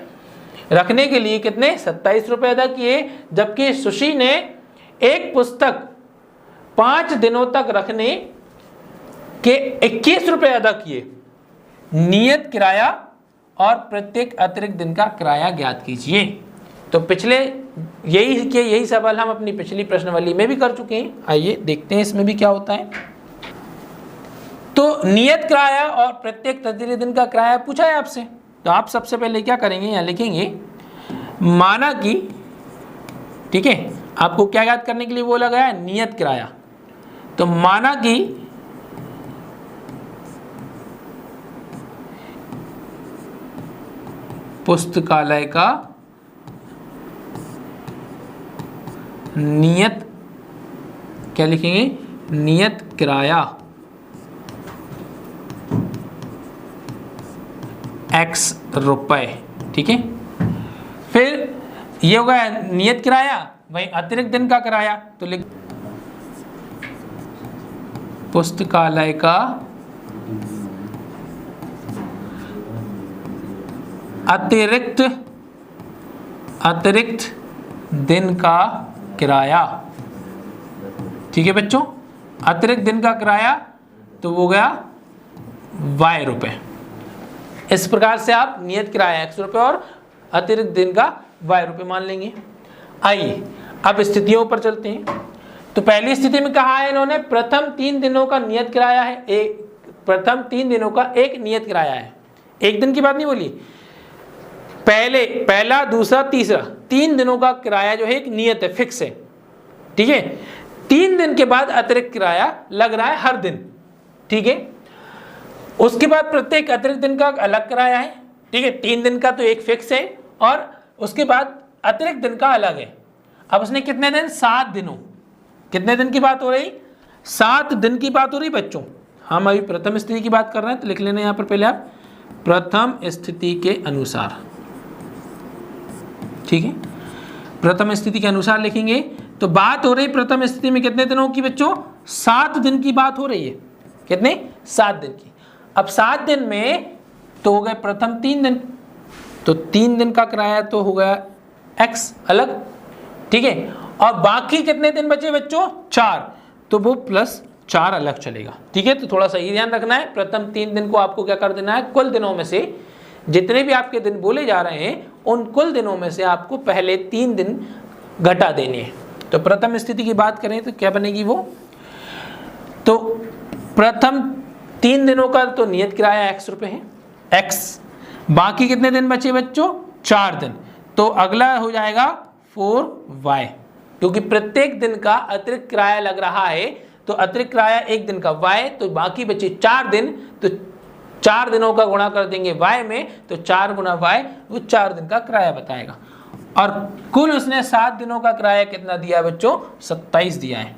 रखने के लिए कितने 27 रुपये अदा किए, जबकि सुशी ने एक पुस्तक 5 दिनों तक रखने के 21 रुपये अदा किए। नियत किराया और प्रत्येक अतिरिक्त दिन का किराया ज्ञात कीजिए। तो पिछले यही सवाल हम अपनी पिछली प्रश्नावली में भी कर चुके हैं। आइए देखते हैं इसमें भी क्या होता है। तो नियत किराया और प्रत्येक अतिरिक्त दिन का किराया पूछा है आपसे, तो आप सबसे पहले क्या करेंगे, यहाँ लिखेंगे माना कि, ठीक है, आपको क्या याद करने के लिए बोला गया है, नियत किराया। तो माना कि पुस्तकालय का नियत, क्या लिखेंगे, नियत किराया X रुपए। ठीक है, फिर ये होगा नियत किराया, वही अतिरिक्त दिन का किराया, तो लिख पुस्तकालय का अतिरिक्त दिन का किराया। ठीक है बच्चों, अतिरिक्त दिन का किराया तो वो गया Y रुपए। इस प्रकार से आप नियत किराया X रुपए और अतिरिक्त दिन का Y रुपए मान लेंगे। आइए अब स्थितियों पर चलते हैं। तो पहली स्थिति में कहा है इन्होंने प्रथम 3 दिनों का नियत किराया है, प्रथम 3 दिनों का एक नियत किराया है। एक दिन की बात नहीं बोली, पहला दूसरा तीसरा 3 दिनों का किराया जो है एक नियत है, फिक्स है। ठीक है, 3 दिन के बाद अतिरिक्त किराया लग रहा है हर दिन। ठीक है, उसके बाद प्रत्येक अतिरिक्त दिन का अलग किराया है। ठीक है, 3 दिन का तो एक फिक्स है और उसके बाद अतिरिक्त दिन का अलग है। अब उसने कितने दिन, 7 दिनों, कितने दिन की बात हो रही, 7 दिन की बात हो रही बच्चों। हम अभी प्रथम स्थिति की बात कर रहे हैं, तो लिख लेना यहाँ पर पहले आप प्रथम स्थिति के अनुसार। ठीक है, प्रथम स्थिति के अनुसार लिखेंगे। तो बात हो रही प्रथम स्थिति में कितने दिनों की बच्चों, 7 दिन की बात हो रही है। कितने, 7 दिन की। अब 7 दिन में तो हो गए प्रथम 3 दिन, तो 3 दिन का किराया तो हो गया X अलग। ठीक है, और बाकी कितने दिन बचे बच्चों, 4, तो वो +4 अलग चलेगा। ठीक है, तो थोड़ा सा ये ध्यान रखना है, प्रथम 3 दिन को आपको क्या कर देना है, कुल दिनों में से जितने भी आपके दिन बोले जा रहे हैं उन कुल दिनों में से आपको पहले 3 दिन घटा देने हैं। तो प्रथम स्थिति की बात करें तो क्या बनेगी वो, तो प्रथम 3 दिनों का तो नियत किराया X रुपए है, X। बाकी कितने दिन बचे बच्चों, 4 दिन, तो अगला हो जाएगा 4Y, क्योंकि प्रत्येक दिन का अतिरिक्त किराया लग रहा है। तो अतिरिक्त किराया एक दिन का Y, तो बाकी बचे 4 दिन, तो 4 दिनों का गुणा कर देंगे Y में, तो 4 गुना Y वो 4 दिन का किराया बताएगा। और कुल उसने 7 दिनों का किराया कितना दिया बच्चों, 27 दिया है,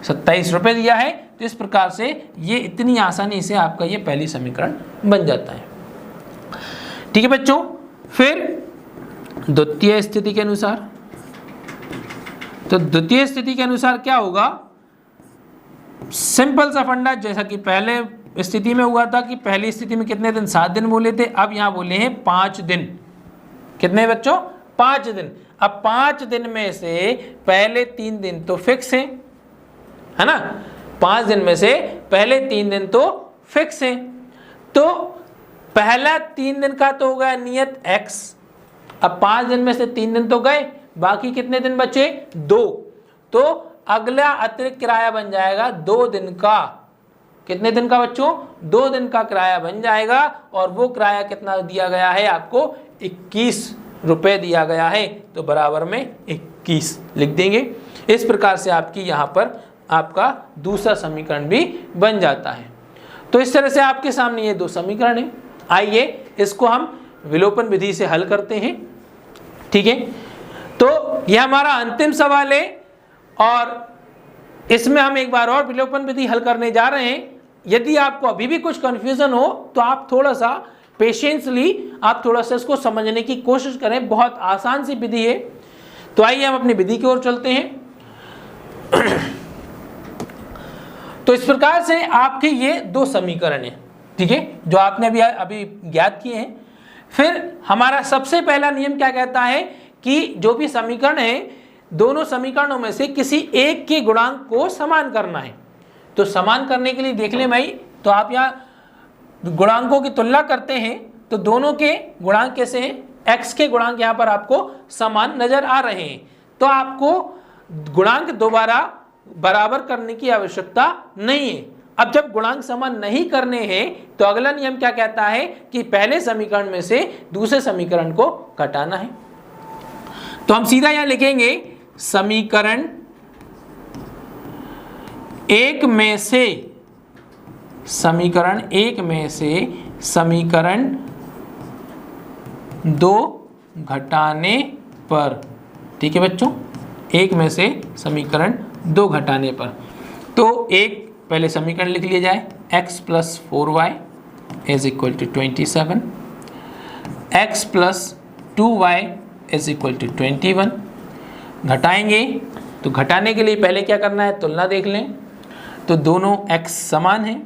27 रुपए दिया है। तो इस प्रकार से ये इतनी आसानी से आपका ये पहली समीकरण बन जाता है। ठीक है बच्चों, फिर द्वितीय स्थिति के अनुसार, तो द्वितीय स्थिति के अनुसार क्या होगा, सिंपल सा फंडा, जैसा कि पहले स्थिति में हुआ था कि पहली स्थिति में कितने दिन, 7 दिन बोले थे, अब यहां बोले हैं 5 दिन। कितने बच्चों, 5 दिन। अब 5 दिन में से पहले 3 दिन तो फिक्स है ना, 5 दिन में से पहले 3 दिन तो फिक्स है, तो पहला 3 दिन का तो हो गया नियत x। अब 5 दिन में से 3 दिन तो गए, बाकी कितने दिन बचे? 2। तो अगला अतिरिक्त किराया बन जाएगा 2 दिन का। कितने दिन का बच्चों? 2 दिन का किराया बन जाएगा, और वो किराया कितना दिया गया है आपको? 21 रुपए दिया गया है, तो बराबर में 21 लिख देंगे। इस प्रकार से आपकी यहाँ पर आपका दूसरा समीकरण भी बन जाता है। तो इस तरह से आपके सामने ये 2 समीकरण हैं। आइए इसको हम विलोपन विधि से हल करते हैं। ठीक है, तो यह हमारा अंतिम सवाल है, और इसमें हम एक बार और विलोपन विधि हल करने जा रहे हैं। यदि आपको अभी भी कुछ कंफ्यूजन हो तो आप थोड़ा सा पेशेंसली आप थोड़ा सा इसको समझने की कोशिश करें, बहुत आसान सी विधि है। तो आइए हम अपनी विधि की ओर चलते हैं। तो इस प्रकार से आपके ये 2 समीकरण हैं, ठीक है, जो आपने अभी ज्ञात किए हैं। फिर हमारा सबसे पहला नियम क्या कहता है कि जो भी समीकरण है, दोनों समीकरणों में से किसी एक के गुणांक को समान करना है। तो समान करने के लिए देख लें भाई, तो आप यहाँ गुणांकों की तुलना करते हैं, तो दोनों के गुणांक कैसे हैं? x के गुणांक यहाँ पर आपको समान नजर आ रहे हैं, तो आपको गुणांक दोबारा बराबर करने की आवश्यकता नहीं है। अब जब गुणांक समान नहीं करने हैं, तो अगला नियम क्या कहता है कि पहले समीकरण में से दूसरे समीकरण को घटाना है। तो हम सीधा यहां लिखेंगे समीकरण 1 में से समीकरण 2 घटाने पर। ठीक है बच्चों, 1 में से समीकरण 2 घटाने पर। तो एक पहले समीकरण लिख लिया जाए, x + 4y = 27, x + 2y = 21। घटाएंगे, तो घटाने के लिए पहले क्या करना है? तुलना देख लें। तो दोनों x समान हैं,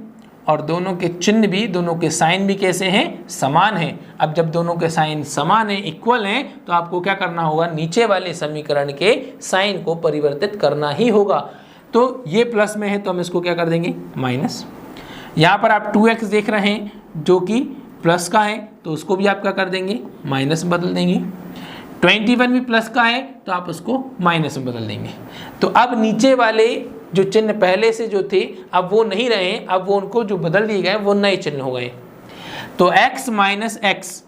और दोनों के चिन्ह भी, दोनों के साइन भी कैसे हैं? समान हैं। अब जब दोनों के साइन समान हैं, इक्वल हैं, तो आपको क्या करना होगा? नीचे वाले समीकरण के साइन को परिवर्तित करना ही होगा। तो ये प्लस में है, तो हम इसको क्या कर देंगे? माइनस। यहाँ पर आप 2x देख रहे हैं जो कि प्लस का है, तो उसको भी आप क्या कर देंगे? माइनस में बदल देंगे। 21 भी प्लस का है, तो आप उसको माइनस में बदल देंगे। तो अब नीचे वाले जो चिन्ह पहले से जो थे, अब वो नहीं रहे, अब वो उनको जो बदल दिए गए वो नए चिन्ह हो गए। तो x - x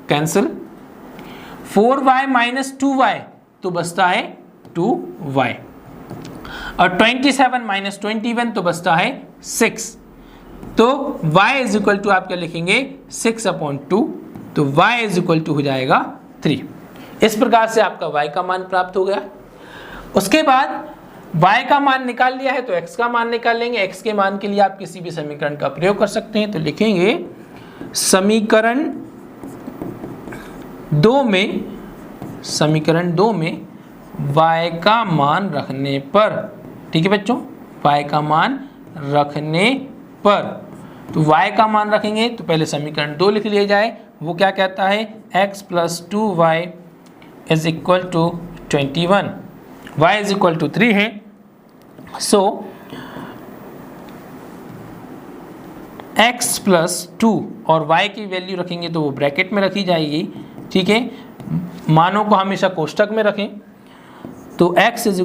cancel, 4y - 2y तो बचता है 2y, और 27 - 21 तो बचता है 6। तो y = आप क्या लिखेंगे? 6/2, तो y = हो जाएगा 3। इस प्रकार से आपका y का मान प्राप्त हो गया। उसके बाद y का मान निकाल लिया है, तो x का मान निकाल लेंगे। x के मान के लिए आप किसी भी समीकरण का प्रयोग कर सकते हैं। तो लिखेंगे समीकरण 2 में y का मान रखने पर। ठीक है बच्चों, y का मान रखने पर, तो y का मान रखेंगे, तो पहले समीकरण 2 लिख लिया जाए। वो क्या कहता है? x + 2y = 21, y = 3 है। सो x + 2 और y की वैल्यू रखेंगे तो वो ब्रैकेट में रखी जाएगी। ठीक है, मानों को हमेशा कोष्ठक में रखें। तो x =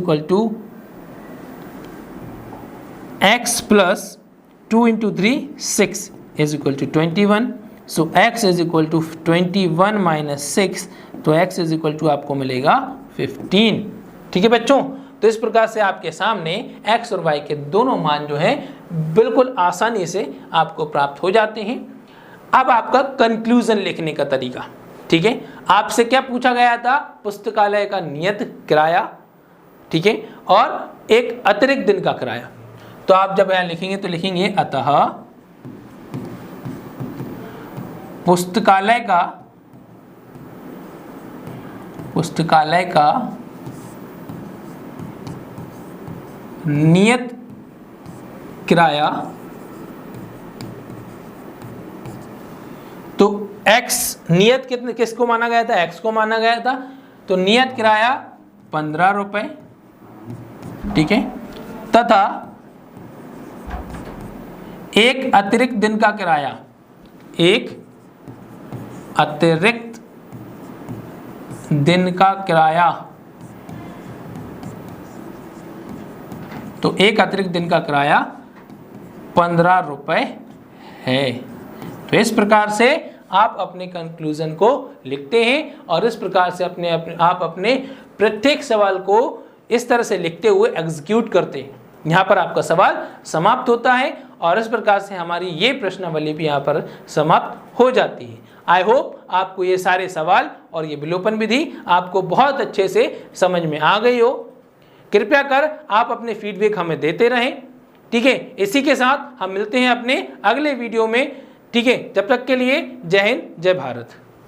x + 2 × 3 6 = 21। सो x = 21 - 6, तो x = आपको मिलेगा 15। ठीक है बच्चों, तो इस प्रकार से आपके सामने x और y के दोनों मान जो हैं बिल्कुल आसानी से आपको प्राप्त हो जाते हैं। अब आपका कंक्लूजन लिखने का तरीका। ठीक है, आपसे क्या पूछा गया था? पुस्तकालय का नियत किराया, ठीक है, और एक अतिरिक्त दिन का किराया। तो आप जब यहाँ लिखेंगे तो लिखेंगे अतः पुस्तकालय का नियत किराया, तो x नियत किसको माना गया था? x को माना गया था। तो नियत किराया 15 रुपये, ठीक है, तथा एक अतिरिक्त दिन का किराया, एक अतिरिक्त दिन का किराया, तो एक अतिरिक्त दिन का किराया 15 रुपये है। तो इस प्रकार से आप अपने कंक्लूजन को लिखते हैं और इस प्रकार से आप अपने प्रत्येक सवाल को इस तरह से लिखते हुए एग्जीक्यूट करते हैं। यहाँ पर आपका सवाल समाप्त होता है और इस प्रकार से हमारी ये प्रश्नावली भी यहाँ पर समाप्त हो जाती है। आई होप आपको ये सारे सवाल और ये विलोपन विधि आपको बहुत अच्छे से समझ में आ गई हो। कृपया कर आप अपने फीडबैक हमें देते रहें, ठीक है। इसी के साथ हम मिलते हैं अपने अगले वीडियो में, ठीक है। जब तक के लिए जय हिंद, जय भारत।